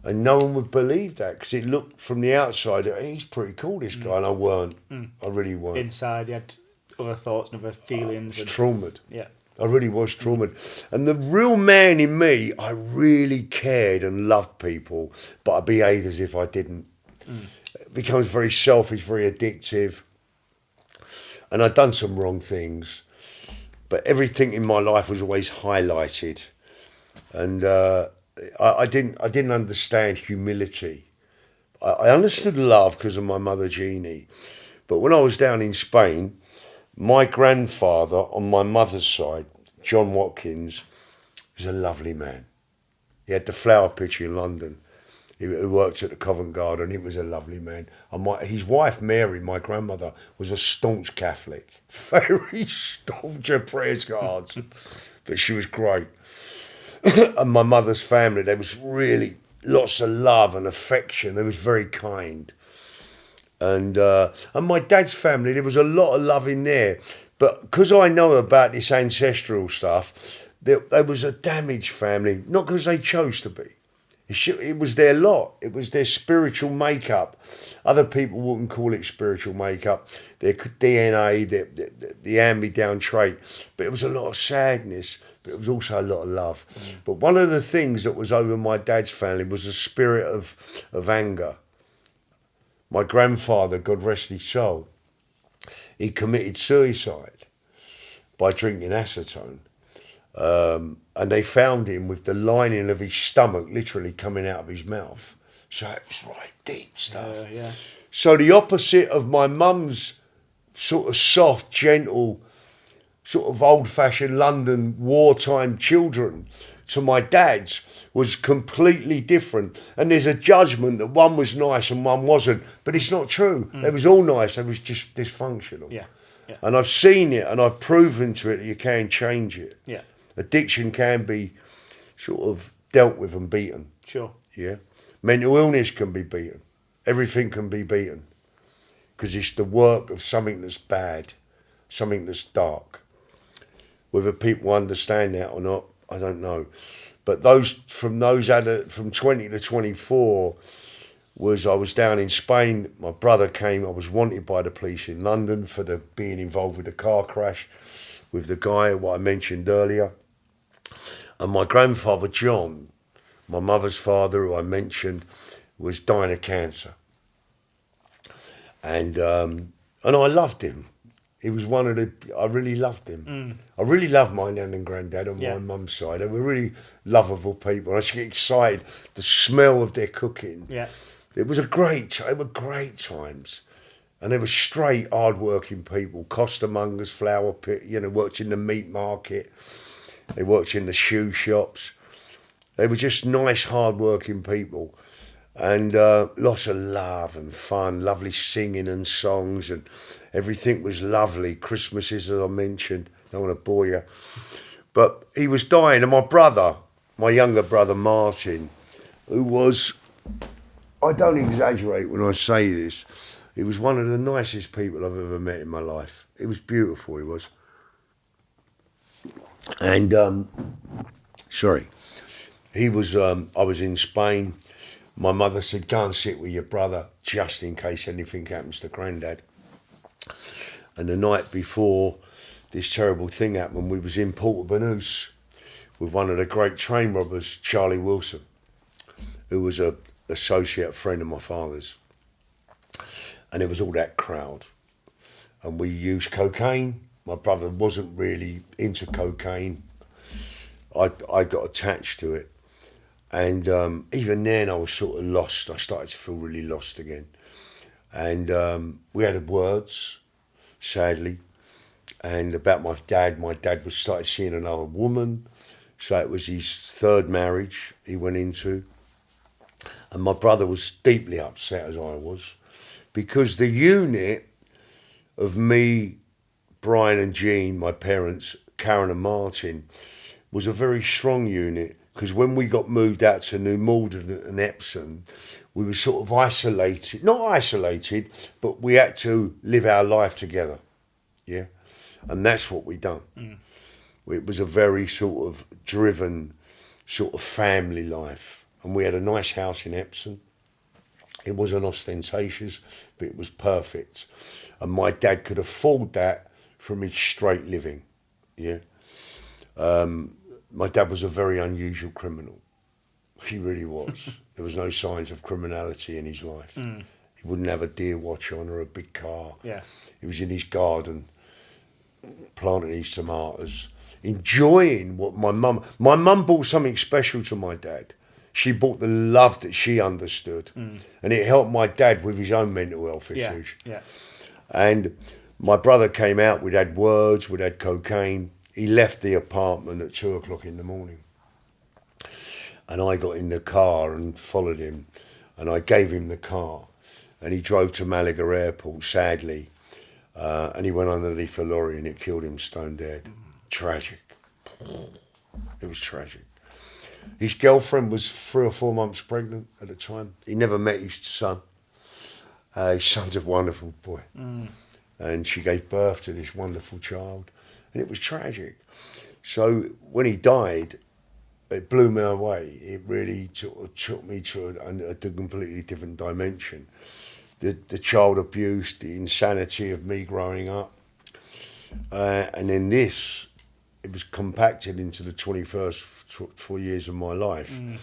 And no one would believe that because it looked from the outside, he's pretty cool, this guy, and I weren't. I really weren't. Inside, you had other thoughts and other feelings. I was traumatized. Yeah. I really was traumatized. And the real man in me, I really cared and loved people, but I behaved as if I didn't. It becomes very selfish, very addictive. And I'd done some wrong things. But everything in my life was always highlighted. And I didn't understand humility. I understood love because of my mother, Jeannie. But when I was down in Spain, my grandfather on my mother's side, John Watkins, was a lovely man. He had the flower pitcher in London. He worked at the Covent Garden. He was a lovely man. And his wife, Mary, my grandmother, was a staunch Catholic. Very staunch at prayers cards. But she was great. And my mother's family, there was really lots of love and affection. They was very kind. And my dad's family, there was a lot of love in there. But because I know about this ancestral stuff, they was a damaged family, not because they chose to be. It was their lot. It was their spiritual makeup. Other people wouldn't call it spiritual makeup. Their DNA, the hand-me-down trait. But it was a lot of sadness, but it was also a lot of love. But one of the things that was over my dad's family was a spirit of anger. My grandfather, God rest his soul, he committed suicide by drinking acetone. And they found him with the lining of his stomach literally coming out of his mouth. So it was right deep stuff. Yeah. So the opposite of my mum's sort of soft, gentle, sort of old-fashioned London wartime children to my dad's was completely different. And there's a judgment that one was nice and one wasn't. But it's not true. They was all nice. They was just dysfunctional. Yeah. And I've seen it and I've proven to it that you can change it. Yeah. Addiction can be sort of dealt with and beaten. Sure. Yeah. Mental illness can be beaten. Everything can be beaten. Because it's the work of something that's bad, something that's dark. Whether people understand that or not, I don't know. But from 20 to 24 I was down in Spain. My brother came. I was wanted by the police in London for being involved with a car crash with the guy what I mentioned earlier. And my grandfather John, my mother's father, who I mentioned, was dying of cancer. And I loved him. He was I really loved him. I really loved my nan and granddad on my mum's side. They were really lovable people. I just get excited, the smell of their cooking. Yeah. They were great times. And they were straight, hard-working people, costermongers, flour pit, worked in the meat market. They worked in the shoe shops. They were just nice, hard-working people, and lots of love and fun, lovely singing and songs, and everything was lovely. Christmases, as I mentioned, don't want to bore you. But he was dying, and my brother, my younger brother Martin, who was, I don't exaggerate when I say this, he was one of the nicest people I've ever met in my life. He was beautiful, he was. And, sorry, he was, I was in Spain. My mother said, go and sit with your brother, just in case anything happens to Grandad. And the night before this terrible thing happened, we was in Porto Banús with one of the great train robbers, Charlie Wilson, who was a associate friend of my father's. And there was all that crowd. And we used cocaine. My brother wasn't really into cocaine. I got attached to it. And even then I was sort of lost. I started to feel really lost again. And we had words, sadly, and about my dad. My dad was started seeing another woman. So it was his third marriage he went into. And my brother was deeply upset, as I was, because the unit of me, Brian and Jean, my parents, Karen and Martin, was a very strong unit, because when we got moved out to New Malden and Epsom, we were sort of isolated. Not isolated, but we had to live our life together, yeah? And that's what we done. Mm. It was a very sort of driven sort of family life. And we had a nice house in Epsom. It wasn't ostentatious, but it was perfect. And my dad could afford that from his straight living, yeah? My dad was a very unusual criminal. He really was. There was no signs of criminality in his life. Mm. He wouldn't have a deer watch on or a big car. Yeah. He was in his garden, planting his tomatoes, enjoying what my mum bought something special to my dad. She bought the love that she understood. Mm. And it helped my dad with his own mental health issues. Yeah. And my brother came out, we'd had words, we'd had cocaine. He left the apartment at 2:00 in the morning. And I got in the car and followed him. And I gave him the car. And he drove to Malaga Airport, sadly. And he went underneath a lorry and it killed him stone dead. Tragic. It was tragic. His girlfriend was 3 or 4 months pregnant at the time. He never met his son. His son's a wonderful boy. Mm. And she gave birth to this wonderful child. And it was tragic. So when he died, it blew me away. It really took me to a completely different dimension. The child abuse, the insanity of me growing up. And then this, it was compacted into the 21st 4 years of my life. Mm.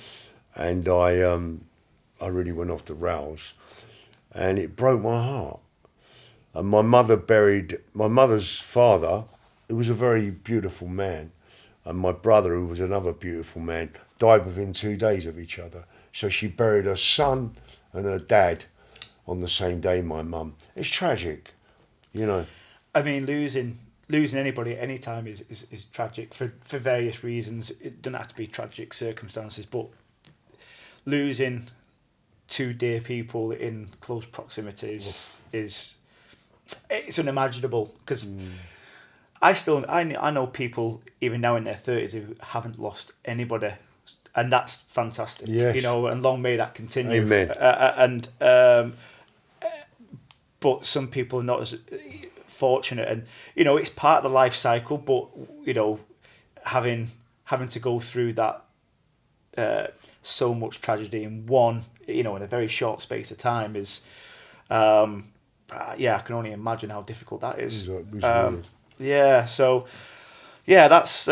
And I really went off the rails. And it broke my heart. And my mother's father, who was a very beautiful man, and my brother, who was another beautiful man, died within 2 days of each other. So she buried her son and her dad on the same day, my mum. It's tragic, you know. I mean, losing anybody at any time is tragic for various reasons. It doesn't have to be tragic circumstances, but losing 2 dear people in close proximity is unimaginable, because I know people even now in their 30s who haven't lost anybody, and that's fantastic. Yes. You know, and long may that continue. Amen. But some people are not as fortunate, and you know, it's part of the life cycle. But you know, having to go through that so much tragedy in in a very short space of time is, I can only imagine how difficult that is. Yeah, so that's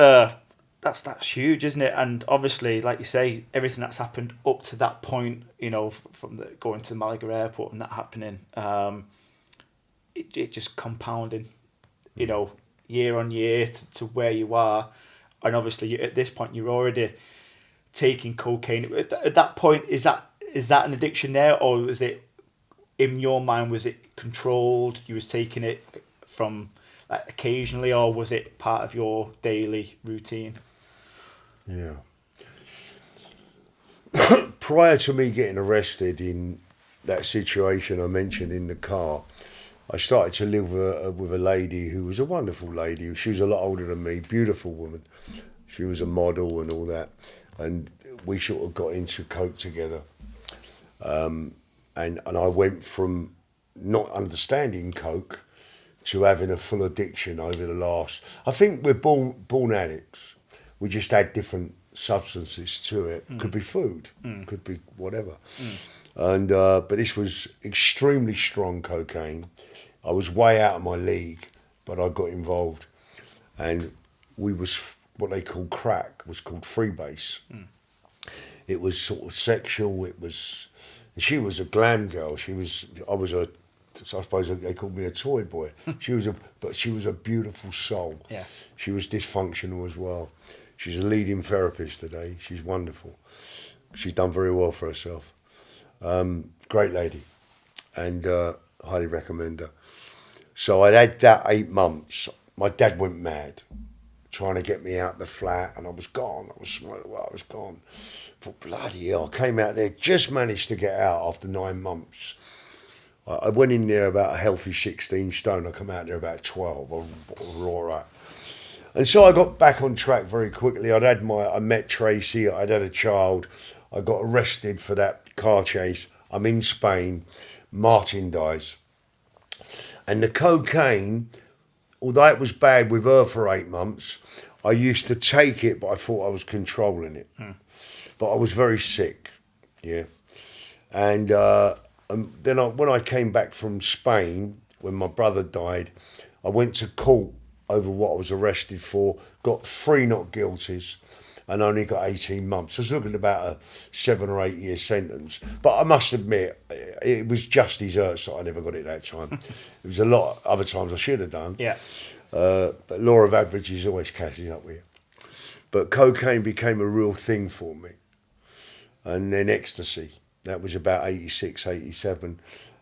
huge, isn't it? And obviously, like you say, everything that's happened up to that point, you know, from going to Malaga Airport and that happening, it just compounding, you know, year on year to where you are, and obviously at this point you're already taking cocaine. At that point, is that an addiction there, or was it, in your mind, was it controlled? You was taking it from occasionally, or was it part of your daily routine? Yeah. prior to me getting arrested in that situation I mentioned in the car, I started to live with a lady who was a wonderful lady. She was a lot older than me, beautiful woman. She was a model and all that. And we sort of got into coke together. And I went from not understanding coke to having a full addiction over the last... I think we're born addicts. We just add different substances to it. Could be food, could be whatever. And but this was extremely strong cocaine. I was way out of my league, but I got involved. And we was what they call crack, was called freebase. It was sort of sexual. It was... She was a glam girl. I suppose they called me a toy boy. But she was a beautiful soul. Yeah. She was dysfunctional as well. She's a leading therapist today. She's wonderful. She's done very well for herself. Great lady, and highly recommend her. So I'd had that 8 months. My dad went mad, trying to get me out the flat, and I was gone. I was gone. For bloody hell, I came out there, just managed to get out after 9 months. I went in there about a healthy 16 stone. I come out there about 12. I was all right. And so I got back on track very quickly. I met Tracy. I'd had a child. I got arrested for that car chase. I'm in Spain. Martin dies. And the cocaine, although it was bad with her for 8 months, I used to take it, but I thought I was controlling it. But I was very sick, yeah. And then when I came back from Spain, when my brother died, I went to court over what I was arrested for, got 3 not guilties, and only got 18 months. I was looking at about a 7 or 8 year sentence. But I must admit, it was just desserts that I never got it that time. It was a lot other times I should have done. Yeah. But law of averages always catches up with you. But cocaine became a real thing for me. And then ecstasy. That was about 86, 87.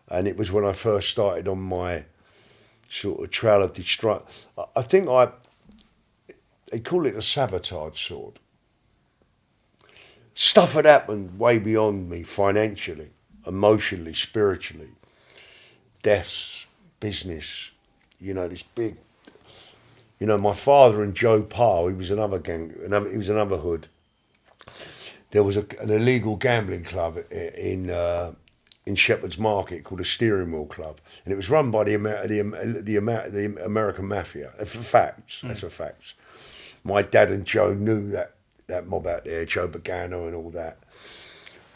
And it was when I first started on my sort of trail of destruction. I think they call it a sabotage sword. Stuff had happened way beyond me financially, emotionally, spiritually. Deaths, business, this big... my father and Joe Parr, he was another hood. There was an illegal gambling club in Shepherd's Market called a Steering Wheel Club, and it was run by the American Mafia. For facts, that's a fact. My dad and Joe knew that mob out there, Joe Pagano and all that.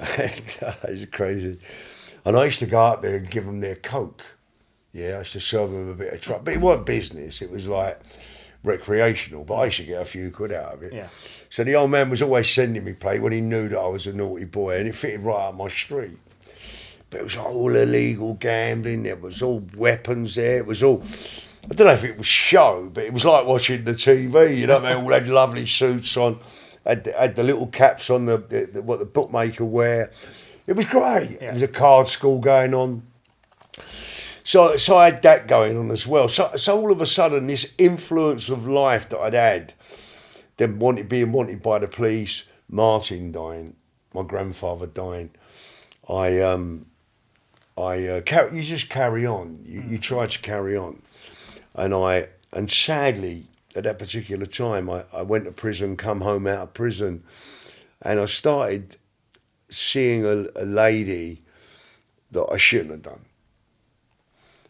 It's crazy. And I used to go up there and give them their coke. Yeah, I used to serve them a bit of trouble. But it wasn't business, it was like recreational, but I used to get a few quid out of it. Yeah. So the old man was always sending me play when he knew that I was a naughty boy, and it fitted right up my street. But it was all illegal gambling, there was all weapons there, it was all... I don't know if it was show, but it was like watching the TV, you know what I mean? All had lovely suits on, had the little caps on, what the bookmaker wear. It was great. Yeah. It was a card school going on. So I had that going on as well. So all of a sudden, this influence of life that I'd had, then being wanted by the police, Martin dying, my grandfather dying, you just carry on. You try to carry on. And sadly, at that particular time, I went to prison, come home out of prison, and I started seeing a lady that I shouldn't have done.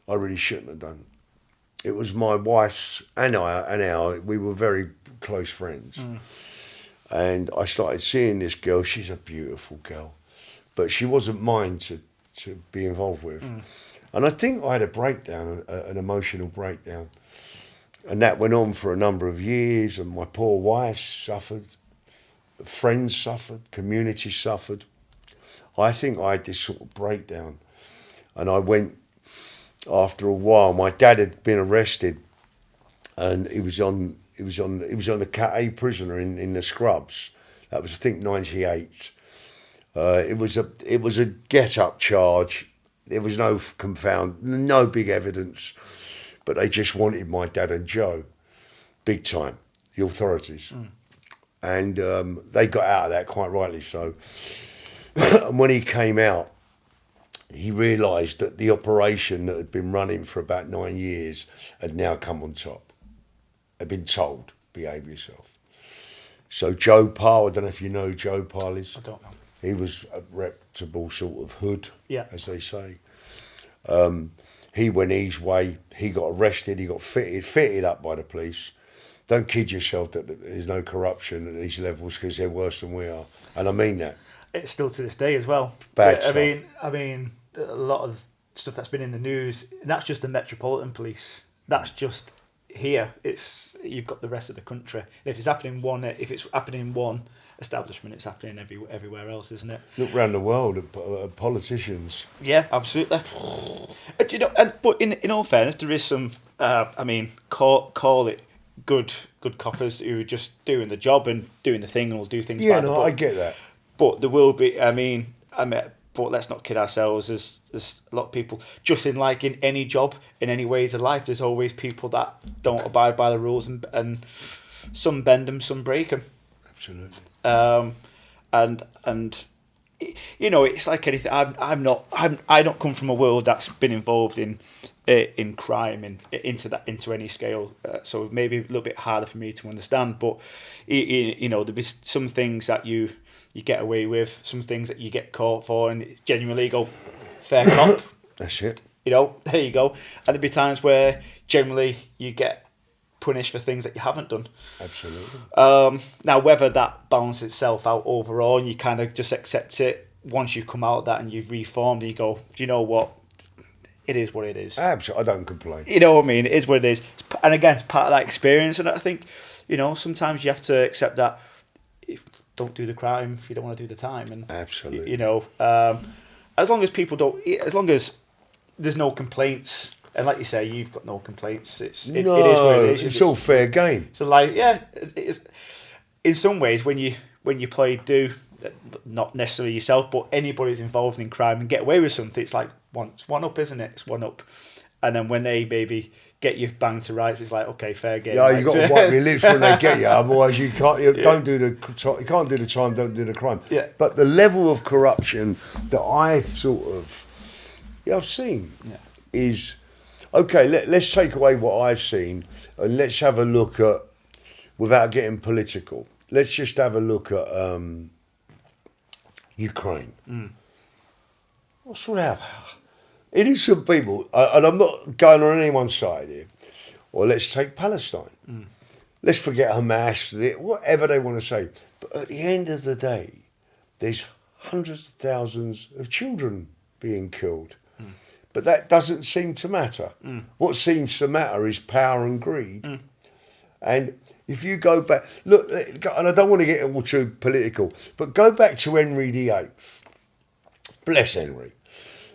I really shouldn't have done. It was my wife's and we were very close friends. And I started seeing this girl. She's a beautiful girl, but she wasn't mine to be involved with. And I think I had a breakdown, an emotional breakdown. And that went on for a number of years, and my poor wife suffered, friends suffered, community suffered. I think I had this sort of breakdown. And I went, after a while, my dad had been arrested, and he was on the Cat A prisoner in the Scrubs. That was, I think, 98. It was a get-up charge. There was no no big evidence, but they just wanted my dad and Joe, big time, the authorities. And they got out of that, quite rightly so. And when he came out, he realised that the operation that had been running for about 9 years had now come on top. Had been told, behave yourself. So Joe Pyle, I don't know if you know who Joe Pyle is. I don't know. He was a reputable sort of hood, as they say. He went his way. He got arrested. He got fitted up by the police. Don't kid yourself that there's no corruption at these levels, because they're worse than we are, and I mean that. It's still to this day as well. Bad Yeah, stuff. I mean, a lot of stuff that's been in the news. And that's just the Metropolitan Police. That's just here. You've got the rest of the country. If it's happening in one establishment, it's happening everywhere else, isn't it? Look around the world at politicians. Yeah, absolutely. But in all fairness, there is some. Call it good coppers who are just doing the job and doing the thing and will do things. Yeah, by the book. I get that. But there will be. But let's not kid ourselves. There's a lot of people just in any job, in any ways of life. There's always people that don't abide by the rules, and some bend them, some break them. Absolutely. And it's like anything. I don't come from a world that's been involved in crime into any scale. So maybe a little bit harder for me to understand. But there'll be some things that you get away with, some things that you get caught for, and it's genuinely go fair cop. That's it. There you go. And there'll be times where generally you get punished for things that you haven't done. Absolutely. Now, whether that balances itself out overall and you kind of just accept it once you've come out of that and you've reformed, and you go, do you know what? It is what it is. Absolutely. I don't complain. You know what I mean? It is what it is. And again, it's part of that experience. And I think, sometimes you have to accept that. Don't do the crime if you don't want to do the time. And absolutely. As long as people don't, as long as there's no complaints, and like you say, you've got no complaints. It is what it is. It's all fair game. So it is. In some ways, when you play not necessarily yourself, but anybody who's involved in crime and get away with something, it's like it's one up, isn't it? It's one up. And then when they maybe get you banged to rights, it's like, okay, fair game. Yeah, you got to wipe your lips when they get you, otherwise you can't. You can't do the time. Don't do the crime. Yeah. But the level of corruption that I've I've seen is okay. Let's take away what I've seen and let's have a look at, without getting political. Let's just have a look at Ukraine. What's all that about? Innocent people, and I'm not going on anyone's side here. Or let's take Palestine. Let's forget Hamas, whatever they want to say. But at the end of the day, there's hundreds of thousands of children being killed. But that doesn't seem to matter. What seems to matter is power and greed. And if you go back, look, and I don't want to get all too political, but go back to Henry VIII. Bless Henry.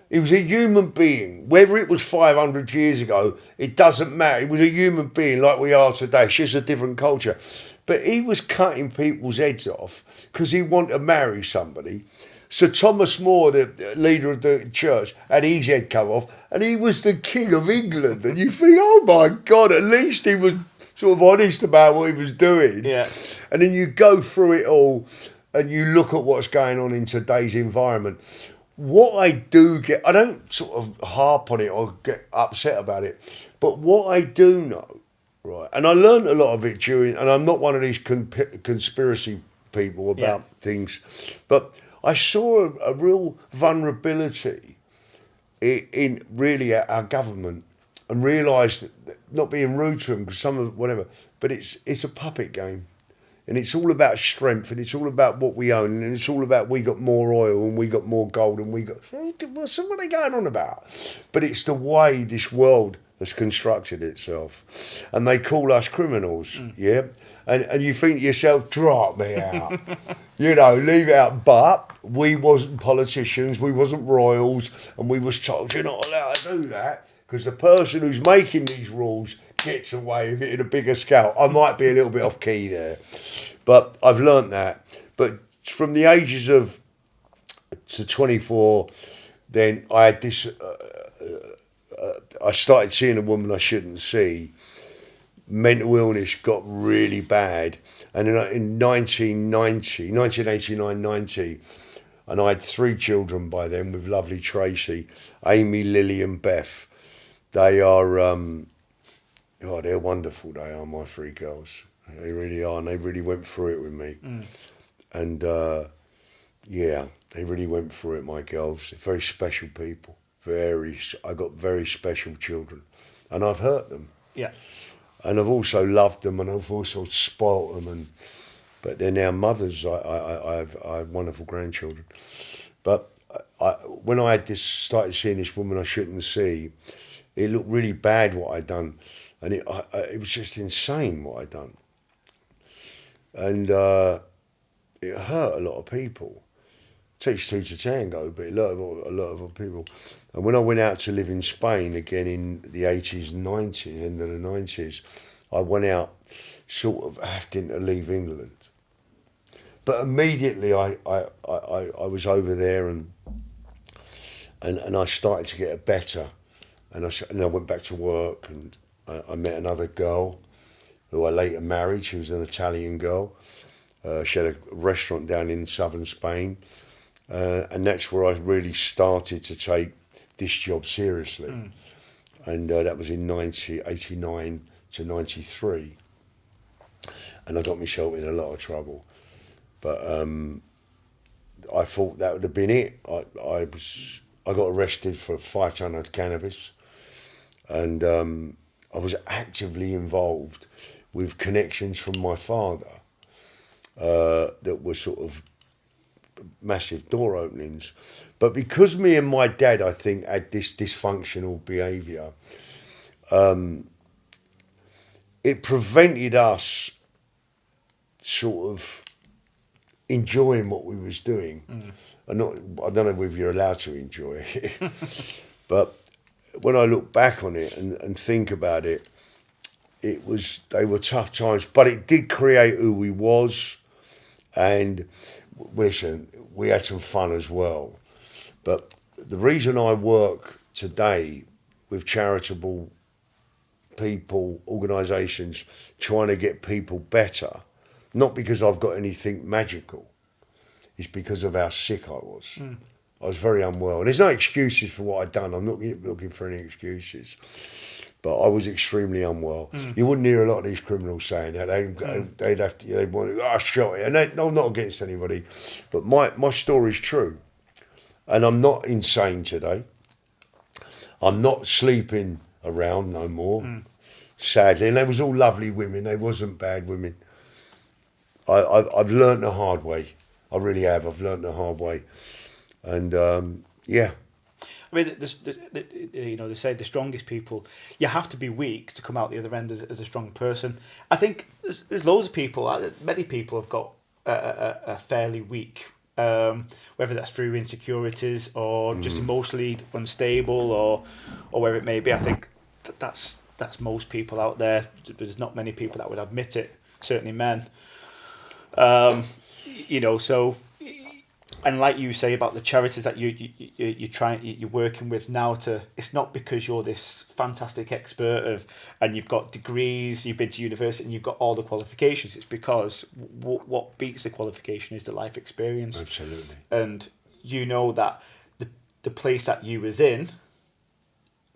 He was a human being. Whether it was 500 years ago, it doesn't matter. He was a human being like we are today. It's just a different culture. But he was cutting people's heads off because he wanted to marry somebody. Sir Thomas More, the leader of the church, had his head cut off, and he was the King of England. And you think, oh my God, at least he was sort of honest about what he was doing. Yeah. And then you go through it all and you look at what's going on in today's environment. What I do get, I don't sort of harp on it or get upset about it, but what I do know, right, and I learned a lot of it during, and I'm not one of these conspiracy people about things, but I saw a real vulnerability in really our government, and realised that, not being rude to them, because some of whatever, but it's a puppet game. And it's all about strength, and it's all about what we own, and it's all about we got more oil and we got more gold and we got... What are they going on about? But it's the way this world has constructed itself. And they call us criminals, yeah? And you think to yourself, drop me out. Leave it out. But we wasn't politicians, we wasn't royals, and we was told you're not allowed to do that, because the person who's making these rules gets away with it in a bigger scale. I might be a little bit off key there, but I've learnt that. But from the ages of to 24, then I had this. I started seeing a woman I shouldn't see. Mental illness got really bad, and in 1989, 90, And I had 3 children by then with lovely Tracy, Amy, Lily and Beth. They are, they're wonderful, they are, my 3 girls. They really are, and they really went through it with me. And they really went through it, my girls. They're very special people. I got very special children. And I've hurt them. Yeah. And I've also loved them, and I've also spoilt them. But they're now mothers. I have wonderful grandchildren. But when I started seeing this woman I shouldn't see, it looked really bad what I'd done. And it was just insane what I'd done. And it hurt a lot of people. It takes 2 to tango, but it hurt a lot of other people. And when I went out to live in Spain again in the 80s, 90s, end of the 90s, I went out sort of having to leave England. But immediately I was over there and I started to get better. And I went back to work, and I met another girl who I later married. She was an Italian girl. She had a restaurant down in southern Spain. And that's where I really started to take this job seriously. And that was in 1989 to 93. And I got myself in a lot of trouble. But I thought that would have been it. I got arrested for 5 ton of cannabis. And I was actively involved with connections from my father that were sort of massive door openings. But because me and my dad, I think, had this dysfunctional behaviour, it prevented us sort of enjoying what we was doing. And I don't know if you're allowed to enjoy it, but when I look back on it and think about it, they were tough times, but it did create who we was. And listen, we had some fun as well. But the reason I work today with charitable people, organisations, trying to get people better, not because I've got anything magical, it's because of how sick I was. I was very unwell. And there's no excuses for what I'd done. I'm not looking for any excuses. But I was extremely unwell. You wouldn't hear a lot of these criminals saying that. They'd have to, they'd want to, I shot it. And I'm not against anybody. But my story's true. And I'm not insane today. I'm not sleeping around no more, sadly. And they was all lovely women. They wasn't bad women. I've learnt the hard way. I really have. I've learnt the hard way. And, yeah. I mean, they say the strongest people, you have to be weak to come out the other end as a strong person. I think there's loads of people, many people have got a fairly weak, whether that's through insecurities or just emotionally unstable or wherever it may be. I think that's most people out there. There's not many people that would admit it, certainly men. So... And like you say about the charities that you're working with now, it's not because you're this fantastic expert and you've got degrees, you've been to university and you've got all the qualifications. It's because what beats the qualification is the life experience. Absolutely. And you know that the place that you was in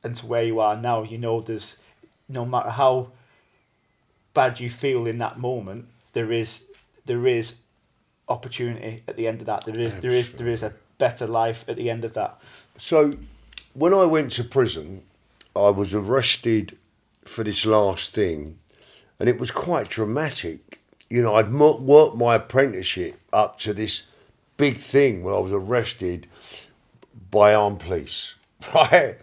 and to where you are now, there's, no matter how bad you feel in that moment, there is opportunity at the end of that. There is a better life at the end of that. So when I went to prison, I was arrested for this last thing, and it was quite dramatic. I'd worked my apprenticeship up to this big thing where I was arrested by armed police, right?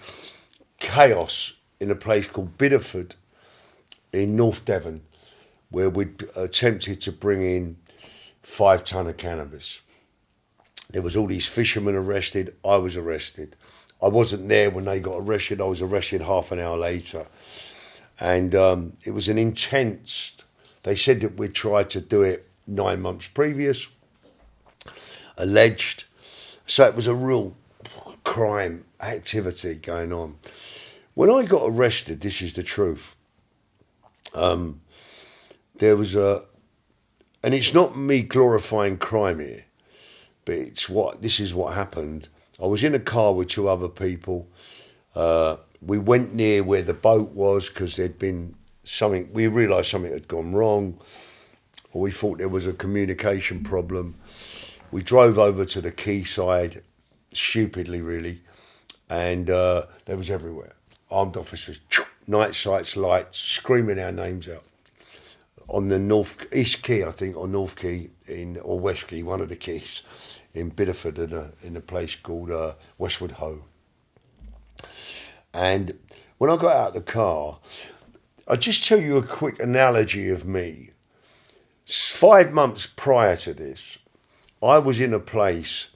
Chaos in a place called Bideford in North Devon, where we'd attempted to bring in 5 ton of cannabis. There was all these fishermen arrested. I was arrested. I wasn't there when they got arrested. I was arrested half an hour later. And it was an intense... They said that we'd tried to do it 9 months previous, alleged. So it was a real crime activity going on. When I got arrested, this is the truth, there was a... And it's not me glorifying crime here, but this is what happened. I was in a car with two other people. We went near where the boat was because there'd been something. We realised something had gone wrong, or we thought there was a communication problem. We drove over to the quayside, stupidly really, and there was everywhere. Armed officers, night sights, lights, screaming our names out. On the East Quay, I think, or North Quay, or West Quay, one of the quays, in Bideford, in a place called Westwood Hoe. And when I got out of the car, I'll just tell you a quick analogy of me. 5 months prior to this, I was in a place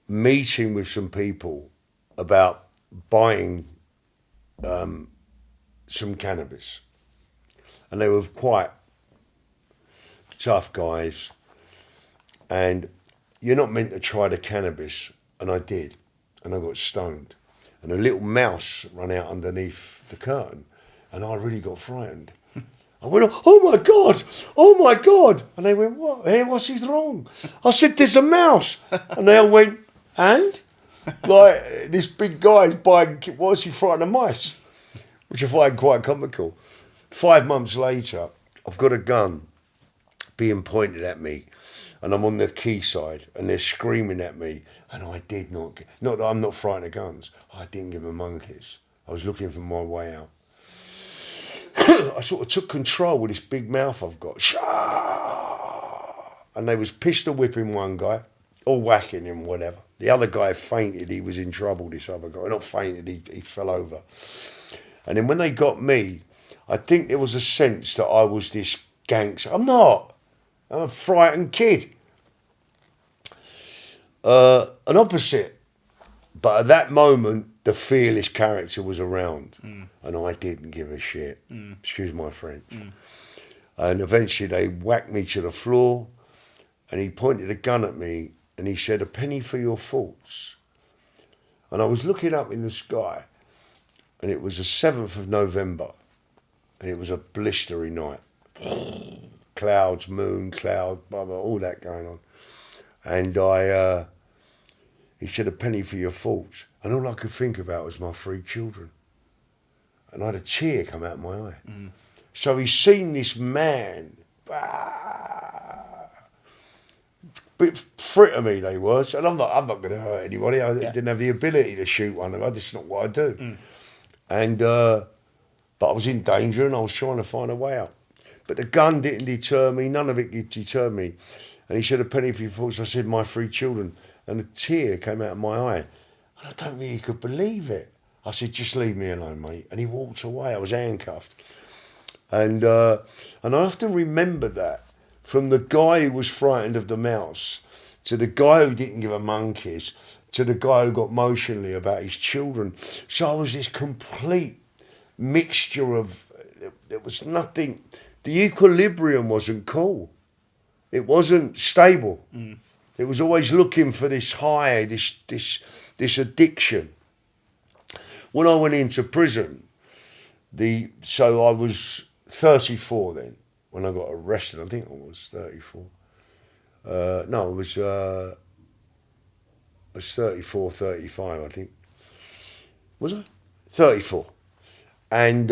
meeting with some people about buying some cannabis. And they were quite tough guys. And you're not meant to try the cannabis. And I did. And I got stoned. And a little mouse ran out underneath the curtain. And I really got frightened. I went, oh my God, oh my God. And they went, what? Hey, what's wrong? I said, there's a mouse. And they all went, and? Like, this big guy's buying, why is he frightened of mice? Which I find quite comical. 5 months later, I've got a gun being pointed at me, and I'm on the quayside, and they're screaming at me, and I did not that I'm not frightened of guns, I didn't give a monkeys. I was looking for my way out. I sort of took control with this big mouth I've got. And they was pistol whipping one guy, or whacking him, whatever. The other guy fainted, he was in trouble, this other guy. Not fainted, he fell over. And then when they got me, I think there was a sense that I was this gangster. I'm not. I'm a frightened kid. An opposite. But at that moment, the fearless character was around. And I didn't give a shit. Excuse my French. And eventually they whacked me to the floor. And he pointed a gun at me. And he said, a penny for your thoughts. And I was looking up in the sky. And it was the 7th of November. And it was a blistery night. Clouds, moon, cloud, blah, blah, all that going on. And he said, a penny for your thoughts. And all I could think about was my 3 children. And I had a tear come out of my eye. So he's seen this man, bit frit of me they was. And I'm not going to hurt anybody. I didn't have the ability to shoot one of them. That's not what I do. And, but I was in danger and I was trying to find a way out. But the gun didn't deter me. None of it did deter me. And he said, a penny for your thoughts. I said, my 3 children. And a tear came out of my eye. And I don't think he could believe it. I said, just leave me alone, mate. And he walked away. I was handcuffed. And I often remember that. From the guy who was frightened of the mouse, to the guy who didn't give a monkeys, to the guy who got emotionally about his children. So I was this complete mixture of, there was nothing, the equilibrium wasn't cool. It wasn't stable. It was always looking for this high, this addiction. When I went into prison, so I was 34 then, when I got arrested. I think I was 34. No, I was 34, 35, I think. Was I? 34. And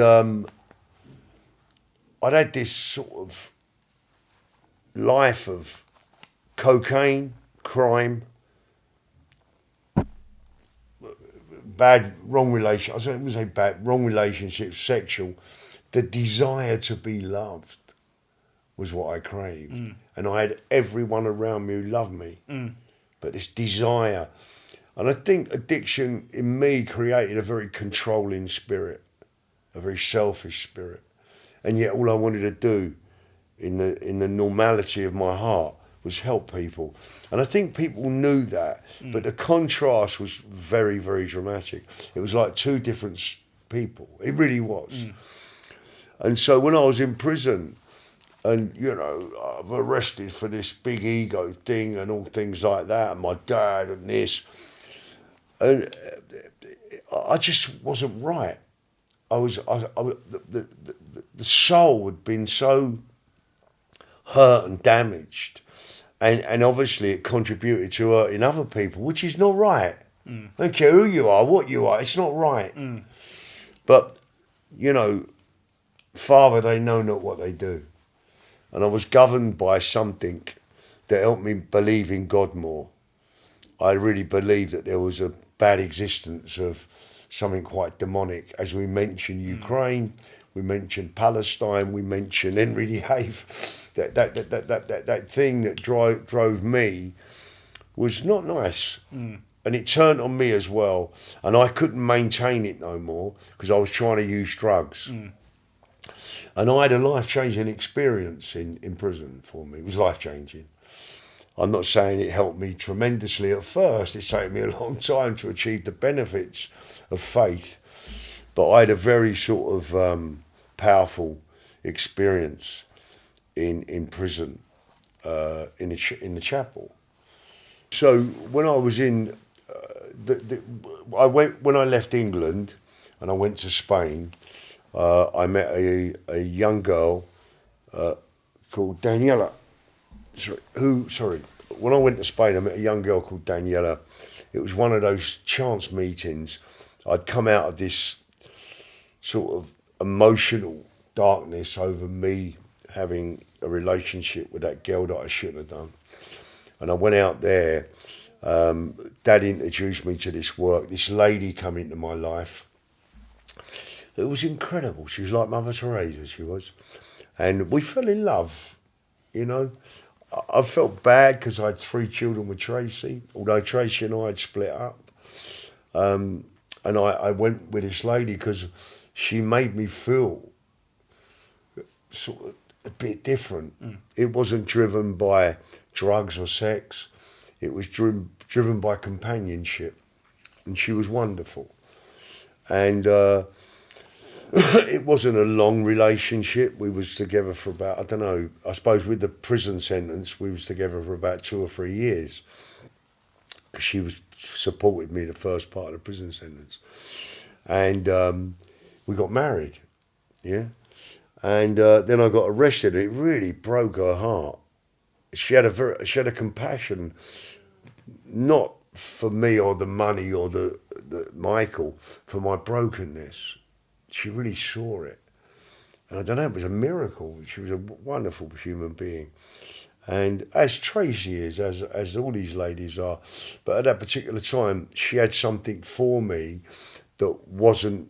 I'd had this sort of life of cocaine, crime, wrong relationships, sexual. The desire to be loved was what I craved. And I had everyone around me who loved me. But this desire. And I think addiction in me created a very controlling spirit, a very selfish spirit. And yet all I wanted to do in the normality of my heart was help people. And I think people knew that, but the contrast was very, very dramatic. It was like 2 different people. It really was. And so when I was in prison, and, you know, I'm arrested for this big ego thing and all things like that, and my dad and this, and I just wasn't right. The soul had been so hurt and damaged, and obviously it contributed to hurting other people, which is not right. I don't care who you are, what you are, it's not right. But, you know, Father, they know not what they do. And I was governed by something that helped me believe in God more. I really believed that there was a bad existence of something quite demonic. As we mentioned Ukraine, we mentioned Palestine, we mentioned Henry VIII. That thing that drove me was not nice. And it turned on me as well. And I couldn't maintain it no more because I was trying to use drugs. And I had a life-changing experience in prison for me. It was life-changing. I'm not saying it helped me tremendously at first. It's taken me a long time to achieve the benefits of faith. But I had a very sort of powerful experience in prison, in the chapel. So when I was in, when I left England and I went to Spain, I met a young girl called Daniela. When I went to Spain, I met a young girl called Daniela. It was one of those chance meetings. I'd come out of this sort of emotional darkness over me having a relationship with that girl that I shouldn't have done. And I went out there. Dad introduced me to this work. This lady came into my life. It was incredible. She was like Mother Teresa, she was. And we fell in love, you know. I felt bad because I had 3 children with Tracy, although Tracy and I had split up. And I went with this lady because she made me feel sort of a bit different. It wasn't driven by drugs or sex. It was driven by companionship. And she was wonderful. And it wasn't a long relationship. We was together for about, I don't know, I suppose with the prison sentence, we was together for about 2 or 3 years. Because she supported me the first part of the prison sentence. And we got married, yeah? And then I got arrested, and it really broke her heart. She had a compassion, not for me or the money or the Michael, for my brokenness. She really saw it. And I don't know, it was a miracle. She was a wonderful human being. And as Tracy is, as all these ladies are, but at that particular time, she had something for me that wasn't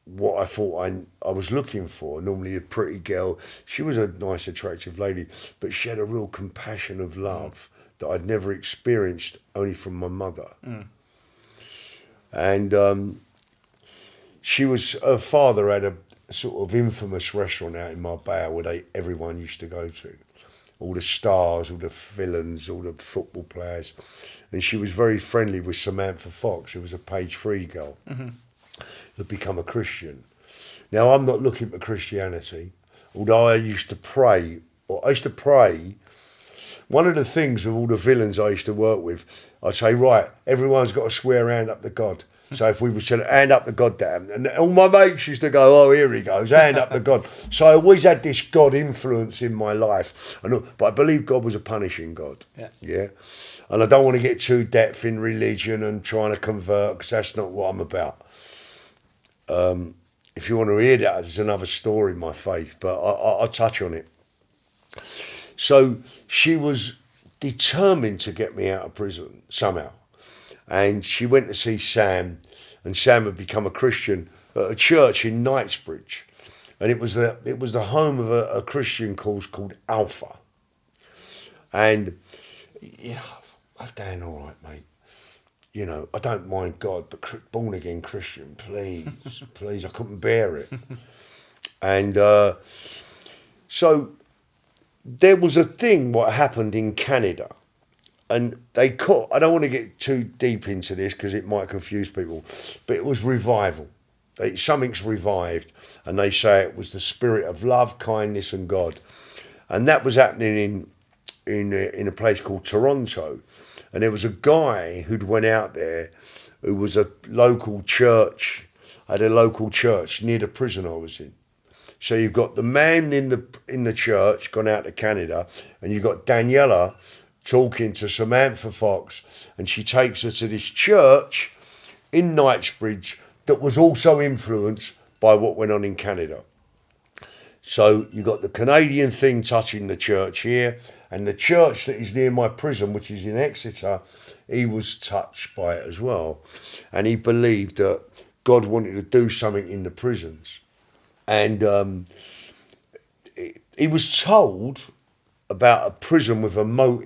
what I thought I was looking for. Normally a pretty girl. She was a nice, attractive lady, but she had a real compassion of love that I'd never experienced, only from my mother. And her father had a sort of infamous restaurant out in Marbella where everyone used to go to. All the stars, all the villains, all the football players. And she was very friendly with Samantha Fox, who was a page 3 girl, who'd become a Christian. Now, I'm not looking for Christianity, although I used to pray. One of the things with all the villains I used to work with, I'd say, right, everyone's got to swear hand up to God. So if we were to hand up to God, damn, and all my mates used to go, oh, here he goes, hand up to God. So I always had this God influence in my life. But I believe God was a punishing God. Yeah. And I don't want to get too depth in religion and trying to convert, because that's not what I'm about. If you want to hear that, it's another story, my faith, but I'll touch on it. So she was determined to get me out of prison somehow. And she went to see Sam, and Sam had become a Christian at a church in Knightsbridge. And it was the home of a Christian course called Alpha. And, you know, I'm doing all right, mate. You know, I don't mind God, but born again Christian, please, please, I couldn't bear it. And so there was a thing what happened in Canada. And I don't want to get too deep into this because it might confuse people, but it was revival. Something's revived, and they say it was the spirit of love, kindness, and God. And that was happening in a place called Toronto. And there was a guy who'd went out there who was a local church, had a local church near the prison I was in. So you've got the man in the church gone out to Canada, and you've got Daniela, talking to Samantha Fox, and she takes her to this church in Knightsbridge that was also influenced by what went on in Canada. So you got the Canadian thing touching the church here, and the church that is near my prison, which is in Exeter, he was touched by it as well. And he believed that God wanted to do something in the prisons. And he was told about a prison with a moat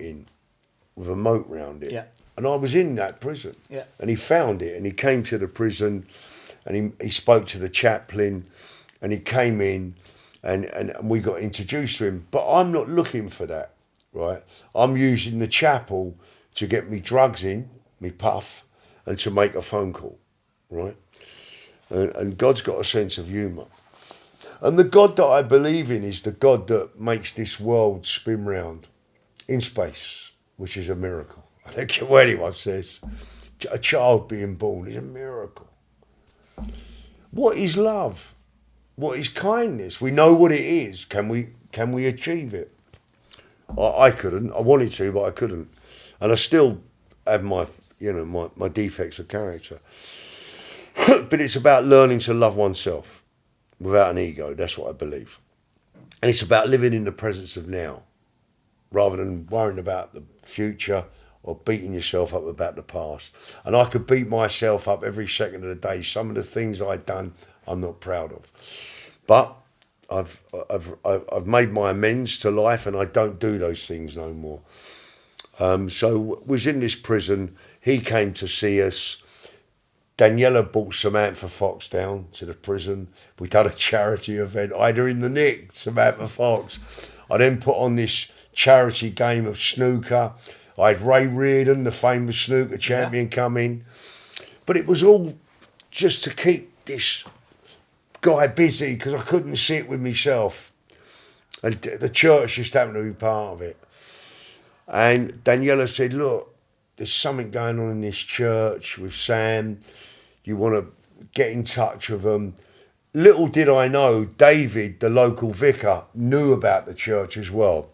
round it. Yeah. And I was in that prison. Yeah. And he found it, and he came to the prison, and he spoke to the chaplain, and he came in, and we got introduced to him. But I'm not looking for that, right? I'm using the chapel to get me drugs in, me puff, and to make a phone call, right? And God's got a sense of humour. And the God that I believe in is the God that makes this world spin round in space, which is a miracle. I don't care what anyone says. A child being born is a miracle. What is love? What is kindness? We know what it is. Can we achieve it? I couldn't. I wanted to, but I couldn't. And I still have my defects of character. But it's about learning to love oneself without an ego. That's what I believe. And it's about living in the presence of now, rather than worrying about the future or beating yourself up about the past. And I could beat myself up every second of the day. Some of the things I've done, I'm not proud of. But I've made my amends to life, and I don't do those things no more. So was in this prison. He came to see us. Daniela brought Samantha Fox down to the prison. We done a charity event. I had her in the nick, Samantha Fox. I then put on this charity game of snooker. I had Ray Reardon, the famous snooker champion, come in. But it was all just to keep this guy busy, because I couldn't sit with myself. And the church just happened to be part of it. And Daniela said, look, there's something going on in this church with Sam. You want to get in touch with them. Little did I know, David, the local vicar, knew about the church as well.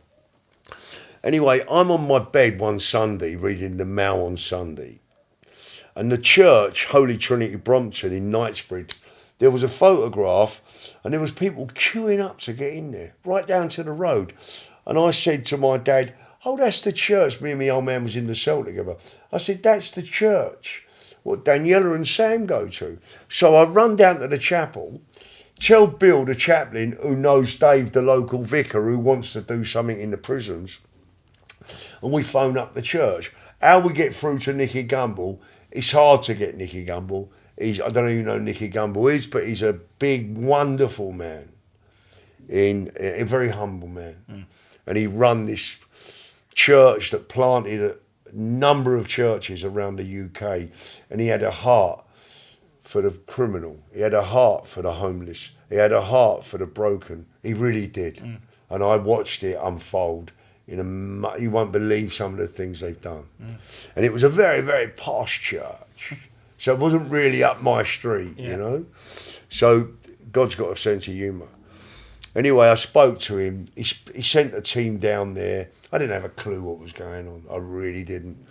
Anyway, I'm on my bed one Sunday reading the Mail on Sunday. And the church, Holy Trinity Brompton in Knightsbridge, there was a photograph, and there was people queuing up to get in there, right down to the road. And I said to my dad, oh, that's the church. Me and my old man was in the cell together. I said, that's the church what Daniela and Sam go to. So I run down to the chapel, tell Bill, the chaplain, who knows Dave, the local vicar, who wants to do something in the prisons, and we phone up the church. How we get through to Nicky Gumbel, it's hard to get Nicky Gumbel. I don't know if you know who Nicky Gumbel is, but he's a big, wonderful man, a very humble man. And he run this church that planted a number of churches around the UK, and he had a heart for the criminal. He had a heart for the homeless. He had a heart for the broken. He really did. And I watched it unfold. You won't believe some of the things they've done. And it was a very, very posh church. So it wasn't really up my street, you know. So God's got a sense of humour. Anyway, I spoke to him. He sent a team down there. I didn't have a clue what was going on. I really didn't.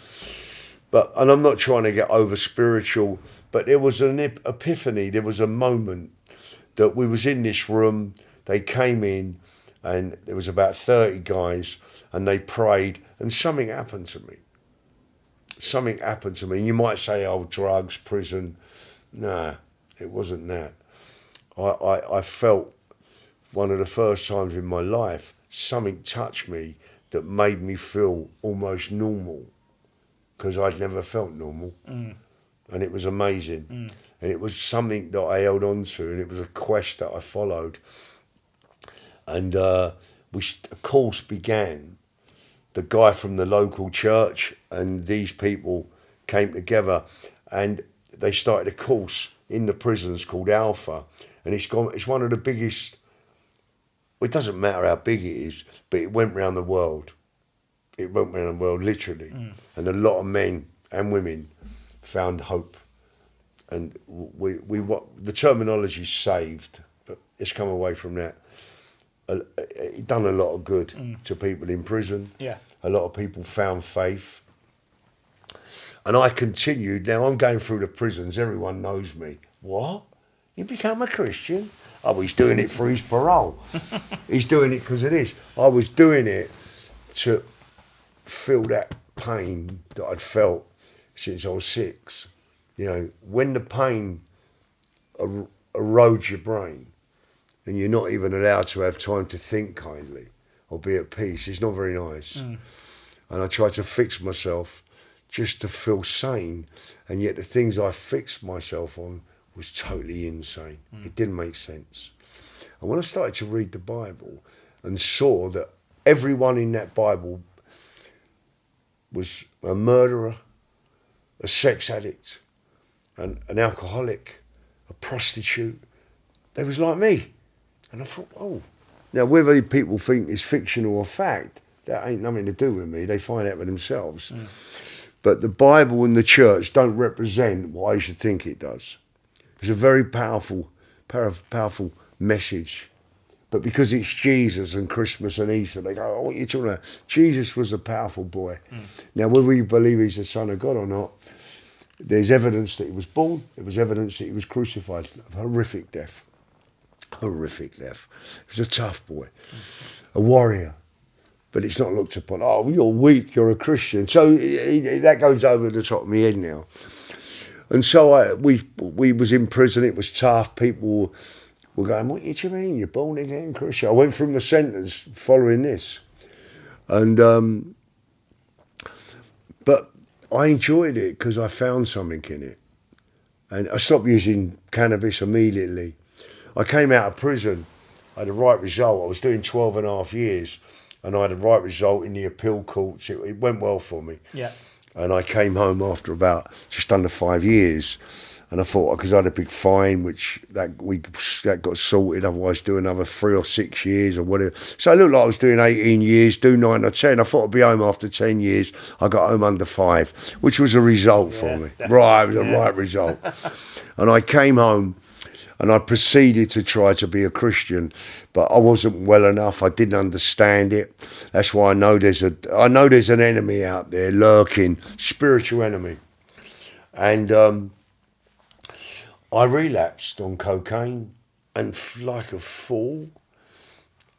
And I'm not trying to get over spiritual, but there was an epiphany. There was a moment that we was in this room. They came in, and there was about 30 guys, and they prayed, and something happened to me. Something happened to me. And you might say, oh, drugs, prison. Nah, it wasn't that. I felt one of the first times in my life, something touched me that made me feel almost normal, because I'd never felt normal. And it was amazing. And it was something that I held on to, and it was a quest that I followed. And a course began. The guy from the local church and these people came together, and they started a course in the prisons called Alpha. And it's one of the biggest. Well, it doesn't matter how big it is, but it went round the world. It went round the world, literally. And a lot of men and women found hope. And the terminology saved, but let's come away from that. it done a lot of good to people in prison. Yeah. A lot of people found faith. And I continued. Now I'm going through the prisons. Everyone knows me. What? You become a Christian? Oh, he's doing it for his parole. He's doing it because of this. I was doing it to feel that pain that I'd felt since I was 6. You know, when the pain erodes your brain and you're not even allowed to have time to think kindly or be at peace, it's not very nice. And I tried to fix myself just to feel sane, and yet the things I fixed myself on was totally insane. It didn't make sense. And when I started to read the Bible and saw that everyone in that Bible was a murderer, a sex addict, an alcoholic, a prostitute, they was like me. And I thought, oh. Now, whether people think it's fictional or fact, that ain't nothing to do with me. They find out for themselves. But the Bible and the church don't represent what I used to think it does. It's a very powerful message. But because it's Jesus and Christmas and Easter, they go, oh, what are you talking about? Jesus was a powerful boy. Now, whether you believe he's the Son of God or not, there's evidence that he was born. There was evidence that he was crucified. A horrific death. Horrific death. He was a tough boy. A warrior. But it's not looked upon, oh, you're weak, you're a Christian. So that goes over the top of my head now. And so we was in prison, it was tough. People were going, what do you mean, you're born again Christian? I went through my sentence following this. And, but I enjoyed it because I found something in it. And I stopped using cannabis immediately. I came out of prison, I had a right result. I was doing 12 and a half years. And I had a right result in the appeal courts. It went well for me. Yeah. And I came home after about just under 5 years. And I thought, because I had a big fine, which that got sorted, otherwise do another 3 or 6 years or whatever. So it looked like I was doing 18 years, do 9 or 10. I thought I'd be home after 10 years. I got home under 5, which was a result for me. Definitely. Right, it was a right result. And I came home. And I proceeded to try to be a Christian, but I wasn't well enough. I didn't understand it. That's why I know there's an enemy out there lurking, spiritual enemy. And I relapsed on cocaine, and like a fool,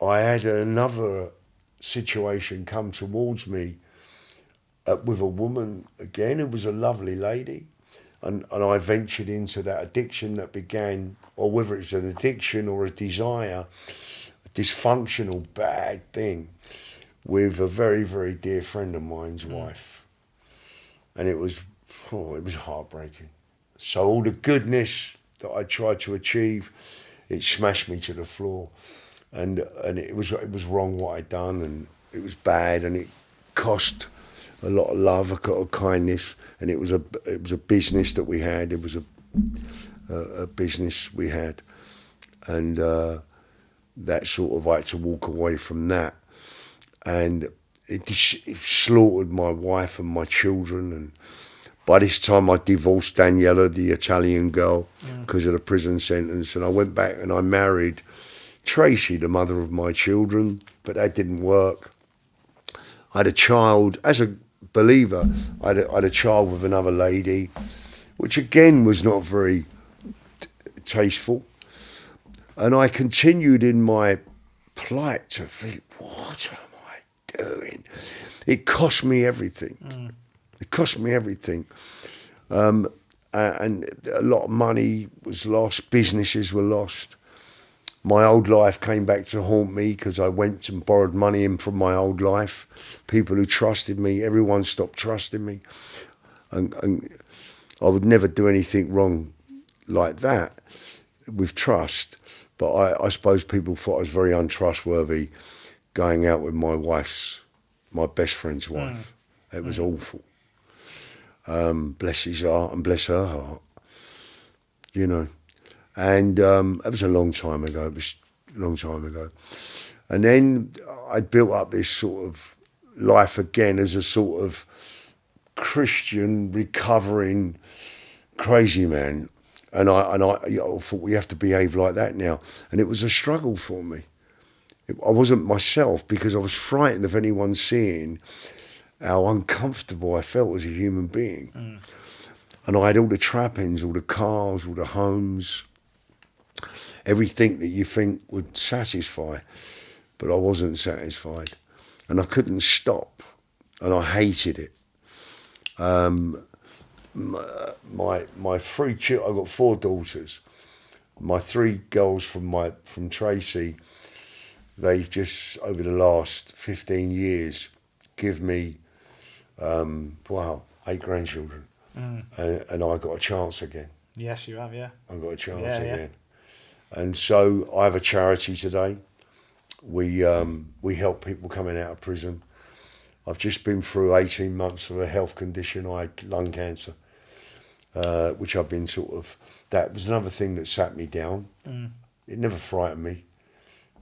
I had another situation come towards me with a woman again. It was a lovely lady. And I ventured into that addiction that began, or whether it's an addiction or a desire, a dysfunctional, bad thing, with a very, very dear friend of mine's wife. And it was heartbreaking. So all the goodness that I tried to achieve, it smashed me to the floor. And it was wrong what I'd done, and it was bad, and it cost a lot of love, a lot of kindness, and it was a business that we had. It was a business we had, and that sort of I had to walk away from that, and it slaughtered my wife and my children. And by this time, I divorced Daniela, the Italian girl, because of the prison sentence, and I went back and I married Tracy, the mother of my children, but that didn't work. I had a child as a believer. I had a child with another lady, which again was not very tasteful. And I continued in my plight to think, what am I doing? It cost me everything. It cost me everything. And a lot of money was lost, businesses were lost. My old life came back to haunt me because I went and borrowed money in from my old life. People who trusted me, everyone stopped trusting me. And I would never do anything wrong like that with trust. But I suppose people thought I was very untrustworthy going out with my best friend's wife. It was awful. Bless his heart and bless her heart, you know. And it was a long time ago. And then I built up this sort of life again as a sort of Christian, recovering, crazy man. And I thought, we have to behave like that now. And it was a struggle for me. I wasn't myself because I was frightened of anyone seeing how uncomfortable I felt as a human being. And I had all the trappings, all the cars, all the homes, everything that you think would satisfy, but I wasn't satisfied. And I couldn't stop, and I hated it. My three children, I've got 4 daughters. My 3 girls from Tracy, they've just, over the last 15 years, give me, 8 grandchildren. And I got a chance again. Yes, you have, yeah. I got a chance again. And so I have a charity today. We help people coming out of prison. I've just been through 18 months of a health condition. I had lung cancer, which I've been that was another thing that sat me down. It never frightened me.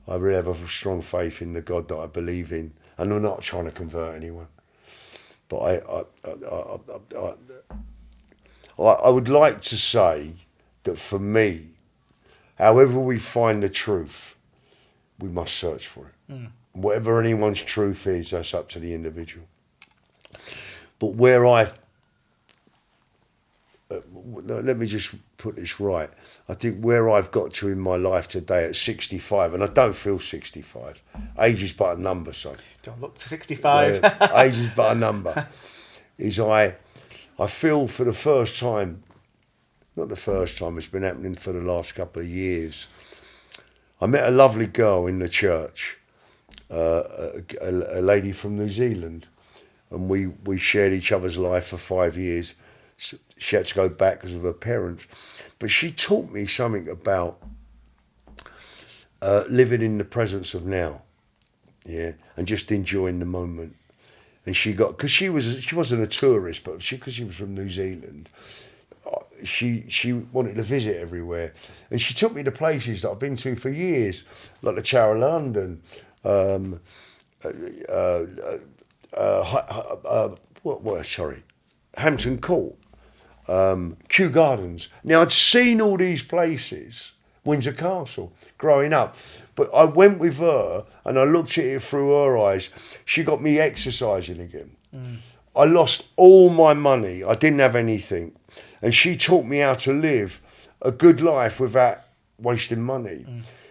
I really have a strong faith in the God that I believe in. And I'm not trying to convert anyone. But I would like to say that for me, however we find the truth, we must search for it. Whatever anyone's truth is, that's up to the individual. But where let me just put this right. I think where I've got to in my life today at 65, and I don't feel 65. Age is but a number, son. Don't look for 65. Age is but a number. Is I feel for the first time, not the first time, it's been happening for the last couple of years. I met a lovely girl in the church, a lady from New Zealand, and we shared each other's life for 5 years. She had to go back because of her parents, but she taught me something about living in the presence of now, and just enjoying the moment. And she got, because she wasn't a tourist, but because she was from New Zealand, she wanted to visit everywhere, and she took me to places that I've been to for years, like the Tower of London, Hampton Court, Kew Gardens. Now I'd seen all these places, Windsor Castle, growing up, but I went with her and I looked at it through her eyes. She got me exercising again. I lost all my money. I didn't have anything. And she taught me how to live a good life without wasting money.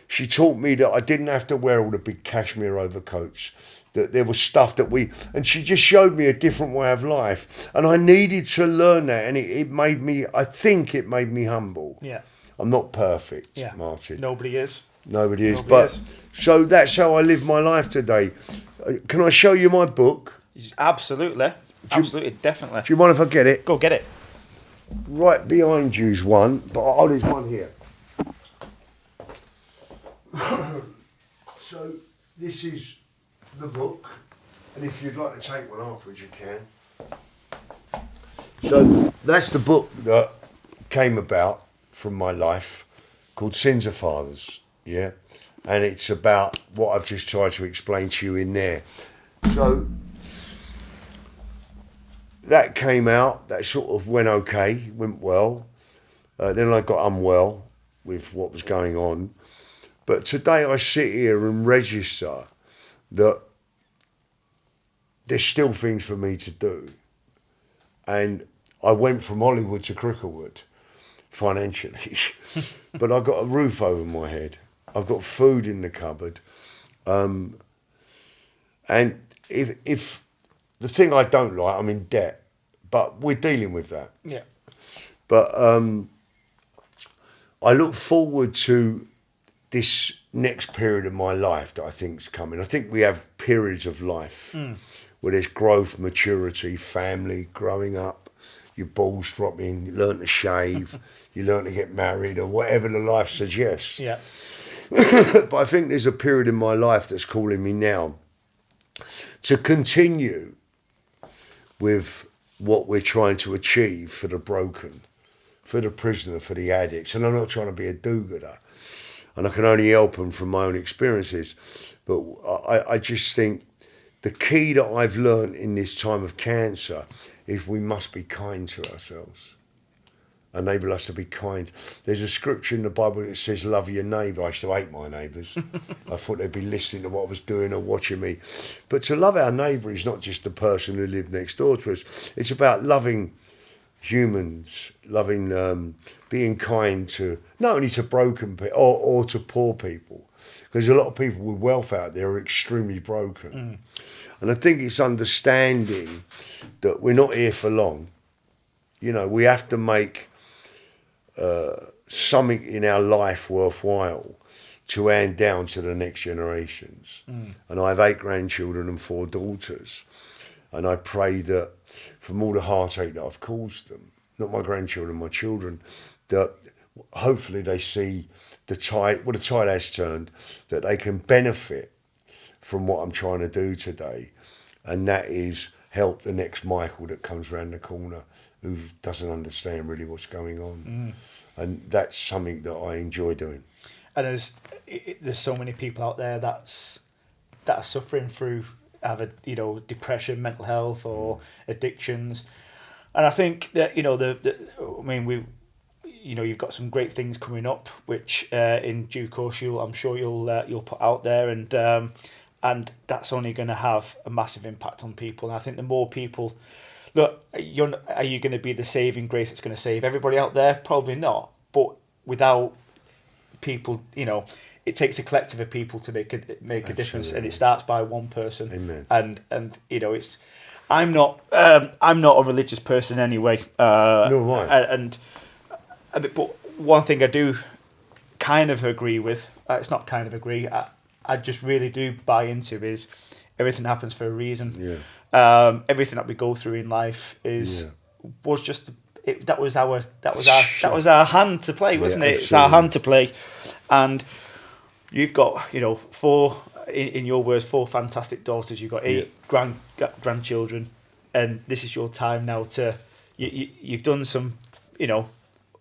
She taught me that I didn't have to wear all the big cashmere overcoats, that there was stuff that and she just showed me a different way of life. And I needed to learn that, and it made me, I think it made me humble. Yeah. I'm not perfect, Martin. Nobody is. Nobody is. So that's how I live my life today. Can I show you my book? Absolutely. Definitely. Do you mind if I get it? Go get it. Right behind you's one, but there's one here. So this is the book, and if you'd like to take one afterwards, you can. So that's the book that came about from my life, called Sins of Fathers, and it's about what I've just tried to explain to you in there. So that came out, that sort of went okay, went well. Then I got unwell with what was going on. But today I sit here and register that there's still things for me to do. And I went from Hollywood to Cricklewood financially, but I got a roof over my head. I've got food in the cupboard. And if the thing I don't like, I'm in debt, but we're dealing with that. Yeah. But I look forward to this next period of my life that I think is coming. I think we have periods of life where there's growth, maturity, family, growing up, your balls dropping, you learn to shave, you learn to get married, or whatever the life suggests. Yeah. But I think there's a period in my life that's calling me now to continue with what we're trying to achieve for the broken, for the prisoner, for the addicts. And I'm not trying to be a do-gooder, and I can only help them from my own experiences. But I just think the key that I've learned in this time of cancer is we must be kind to ourselves. enable us to be kind. There's a scripture in the Bible that says, love your neighbour. I used to hate my neighbours. I thought they'd be listening to what I was doing or watching me. But to love our neighbour is not just the person who lived next door to us. It's about loving humans, loving, being kind to, not only to broken people or to poor people. Because a lot of people with wealth out there are extremely broken. And I think it's understanding that we're not here for long. You know, we have to make something in our life worthwhile to hand down to the next generations. And I have 8 grandchildren and 4 daughters. And I pray that from all the heartache that I've caused them, not my grandchildren, my children, that hopefully they see the tide has turned, that they can benefit from what I'm trying to do today. And that is help the next Michael that comes around the corner who doesn't understand really what's going on. And that's something that I enjoy doing. And there's so many people out there that are suffering through either, you know, depression, mental health, or addictions. And I think that, you know, you've got some great things coming up, which in due course I'm sure you'll put out there, and that's only going to have a massive impact on people. And I think the more people look, are you going to be the saving grace that's going to save everybody out there? Probably not. But without people, you know, it takes a collective of people to make a difference, and it starts by one person. Amen. And you know, I'm not a religious person anyway. No, right. But one thing I do kind of agree with, it's not kind of agree, I just really do buy into is everything happens for a reason. Yeah. Everything that we go through in life was just that was our hand to play, wasn't it? Absolutely. It's our hand to play, and you've got, you know, 4, in your words, 4 fantastic daughters. You've got 8 grandchildren, and this is your time now to. You've done some, you know,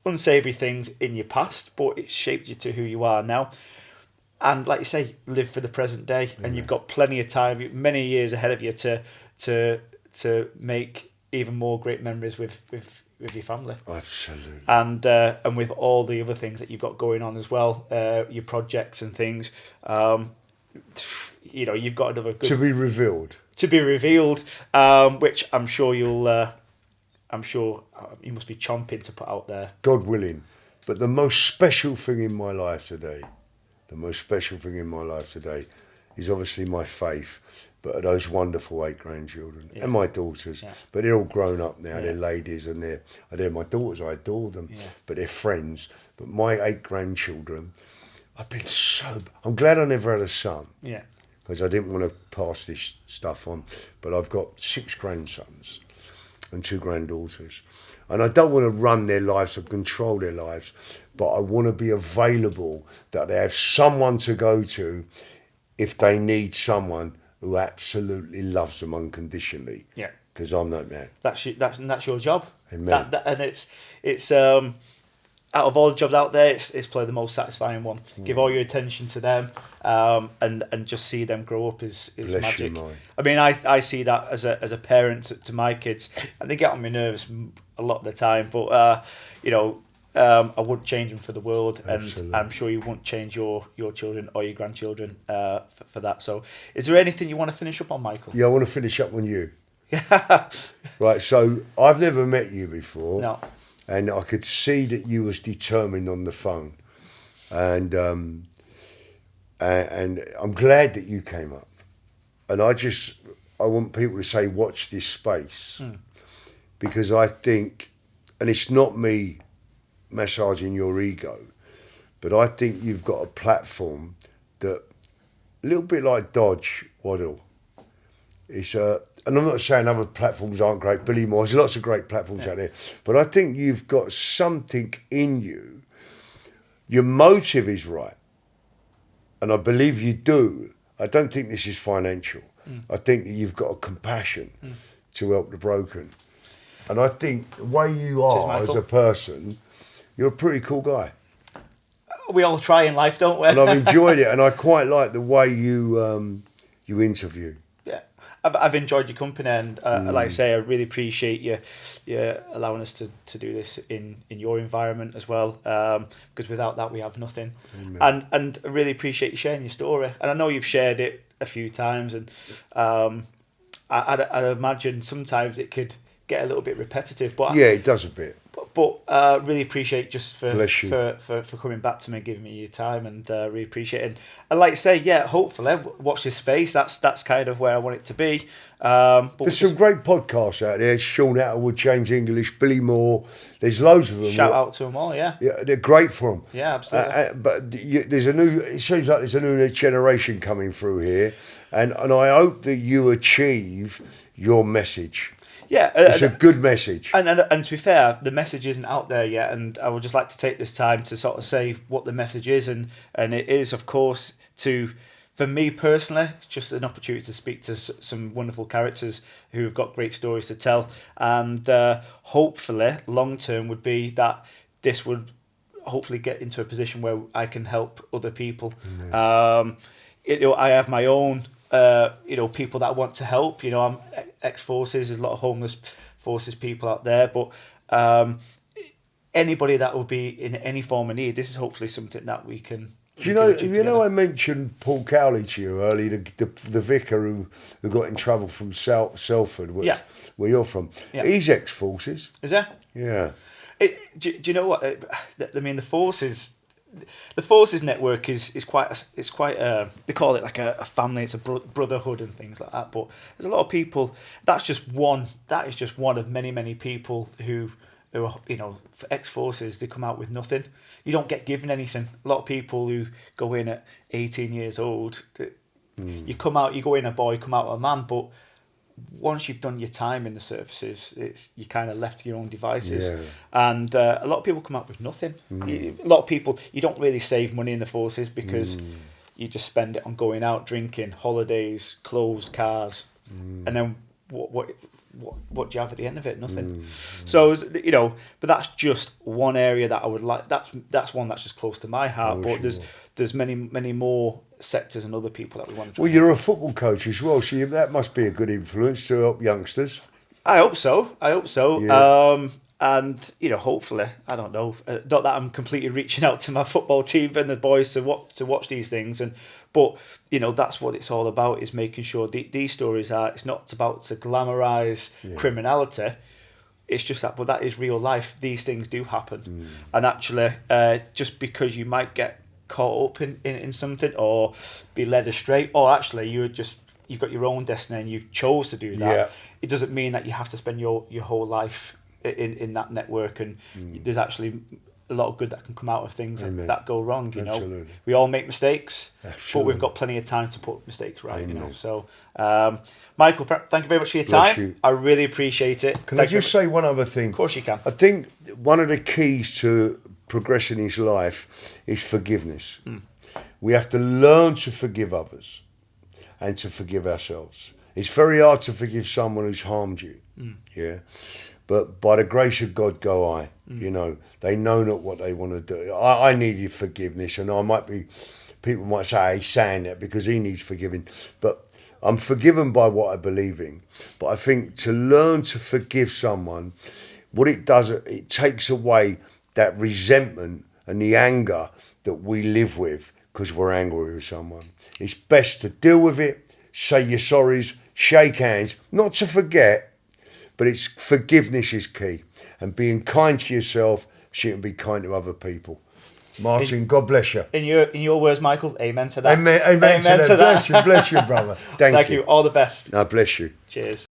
unsavoury things in your past, but it's shaped you to who you are now. And like you say, live for the present day, and you've got plenty of time, many years ahead of you to make even more great memories with your family. Absolutely. And with all the other things that you've got going on as well, your projects and things, you know, you've got another good... To be revealed, which I'm sure you must be chomping to put out there. God willing. But the most special thing in my life today is obviously my faith, but those wonderful 8 grandchildren and my daughters. Yeah. But they're all grown up now. Yeah. They're ladies, and they're my daughters. I adore them, but they're friends. But my 8 grandchildren, I'm glad I never had a son. Yeah. Because I didn't want to pass this stuff on. But I've got 6 grandsons and 2 granddaughters. And I don't want to run their lives or control their lives, but I want to be available, that they have someone to go to if they need someone who absolutely loves them unconditionally. Yeah. Because I'm not man. That's your job. Amen. And it's out of all the jobs out there, it's probably the most satisfying one. Give all your attention to them, and just see them grow up is Bless magic. You, I mean, I see that as a parent to my kids, and they get on my nerves a lot of the time. But you know, I wouldn't change them for the world, Absolutely. And I'm sure you wouldn't change your children or your grandchildren for that. So, is there anything you want to finish up on, Michael? Yeah, I want to finish up on you. Right. So I've never met you before. No. And I could see that you was determined on the phone, and I'm glad that you came up. And I want people to say, watch this space, because I think, and it's not me massaging your ego, but I think you've got a platform that, a little bit like Dodge Waddle, it's and I'm not saying other platforms aren't great, Billy Moore, there's lots of great platforms out there, but I think you've got something in you. Your motive is right, and I believe you do. I don't think this is financial. I think that you've got a compassion to help the broken. And I think the way you are as a person, you're a pretty cool guy. We all try in life, don't we? And I've enjoyed it, and I quite like the way you interview. Yeah, I've enjoyed your company, and like I say, I really appreciate you allowing us to do this in your environment as well. Because without that, we have nothing. And I really appreciate you sharing your story. And I know you've shared it a few times, and I'd imagine sometimes it could get a little bit repetitive. But yeah, it does a bit. But really appreciate just for coming back to me and giving me your time, and really appreciate it. And like I say, yeah, hopefully watch this space. That's kind of where I want it to be. But there's some great podcasts out there. Sean Attlewood, James English, Billy Moore. There's loads of them. Shout out to them all, yeah. Yeah, they're great for them. Yeah, absolutely. But it seems like there's a new generation coming through here, and I hope that you achieve your message. Yeah, it's a good message. And to be fair, the message isn't out there yet, and I would just like to take this time to sort of say what the message is, and it is, of course, for me personally, it's just an opportunity to speak to some wonderful characters who have got great stories to tell, and hopefully, long term would be that this would hopefully get into a position where I can help other people. I have my own. People that I want to help. I'm ex-forces. There's a lot of homeless forces people out there, but anybody that will be in any form of need, this is hopefully something that we can. Do you know? I mentioned Paul Cowley to you earlier, the vicar who got in trouble from Salford, where you're from. Yeah. He's ex-forces. Is that? Yeah. Do you know what? I mean, the forces. The forces network is quite they call it like a family. It's a brotherhood and things like that. But there's a lot of people. That is just one of many people who are, for ex-forces, they come out with nothing. You don't get given anything. A lot of people who go in at 18 years old, you go in a boy, come out a man. But once you've done your time in the services, you're kind of left to your own devices. Yeah. And a lot of people come out with nothing. A lot of people, you don't really save money in the forces because you just spend it on going out, drinking, holidays, clothes, cars, and then what do you have at the end of it? Nothing. So but that's just one area that I would like. That's one that's just close to my heart. But there's many more sectors and other people that we want to. Well, you're a football coach as well, so that must be a good influence to help youngsters. I hope so. Yeah. And hopefully, I don't know. Not that I'm completely reaching out to my football team and the boys to watch these things, but that's what it's all about, is making sure these stories are. It's not about to glamorise criminality. It's just that, but that is real life. These things do happen, and actually, just because you might get caught up in something or be led astray, or actually you've got your own destiny and you've chose to do that, it doesn't mean that you have to spend your whole life in that network, and there's actually a lot of good that can come out of things that go wrong. We all make mistakes. Absolutely. But we've got plenty of time to put mistakes right. So Michael, thank you very much for your time. I really appreciate it. Can I just say one other thing? Of course you can. I think one of the keys to progress in his life is forgiveness. We have to learn to forgive others and to forgive ourselves. It's very hard to forgive someone who's harmed you, but by the grace of God go I. They know not what they want to do. I needed forgiveness, and people might say he's saying that because he needs forgiving, but I'm forgiven by what I believe in. But I think to learn to forgive someone, what it does, it takes away that resentment and the anger that we live with because we're angry with someone. It's best to deal with it, say your sorries, shake hands, not to forget, but forgiveness is key. And being kind to yourself, so you can be kind to other people. Martin, God bless you. In your words, Michael, amen to that. Amen to that. Bless you, brother. Thank you. All the best. God bless you. Cheers.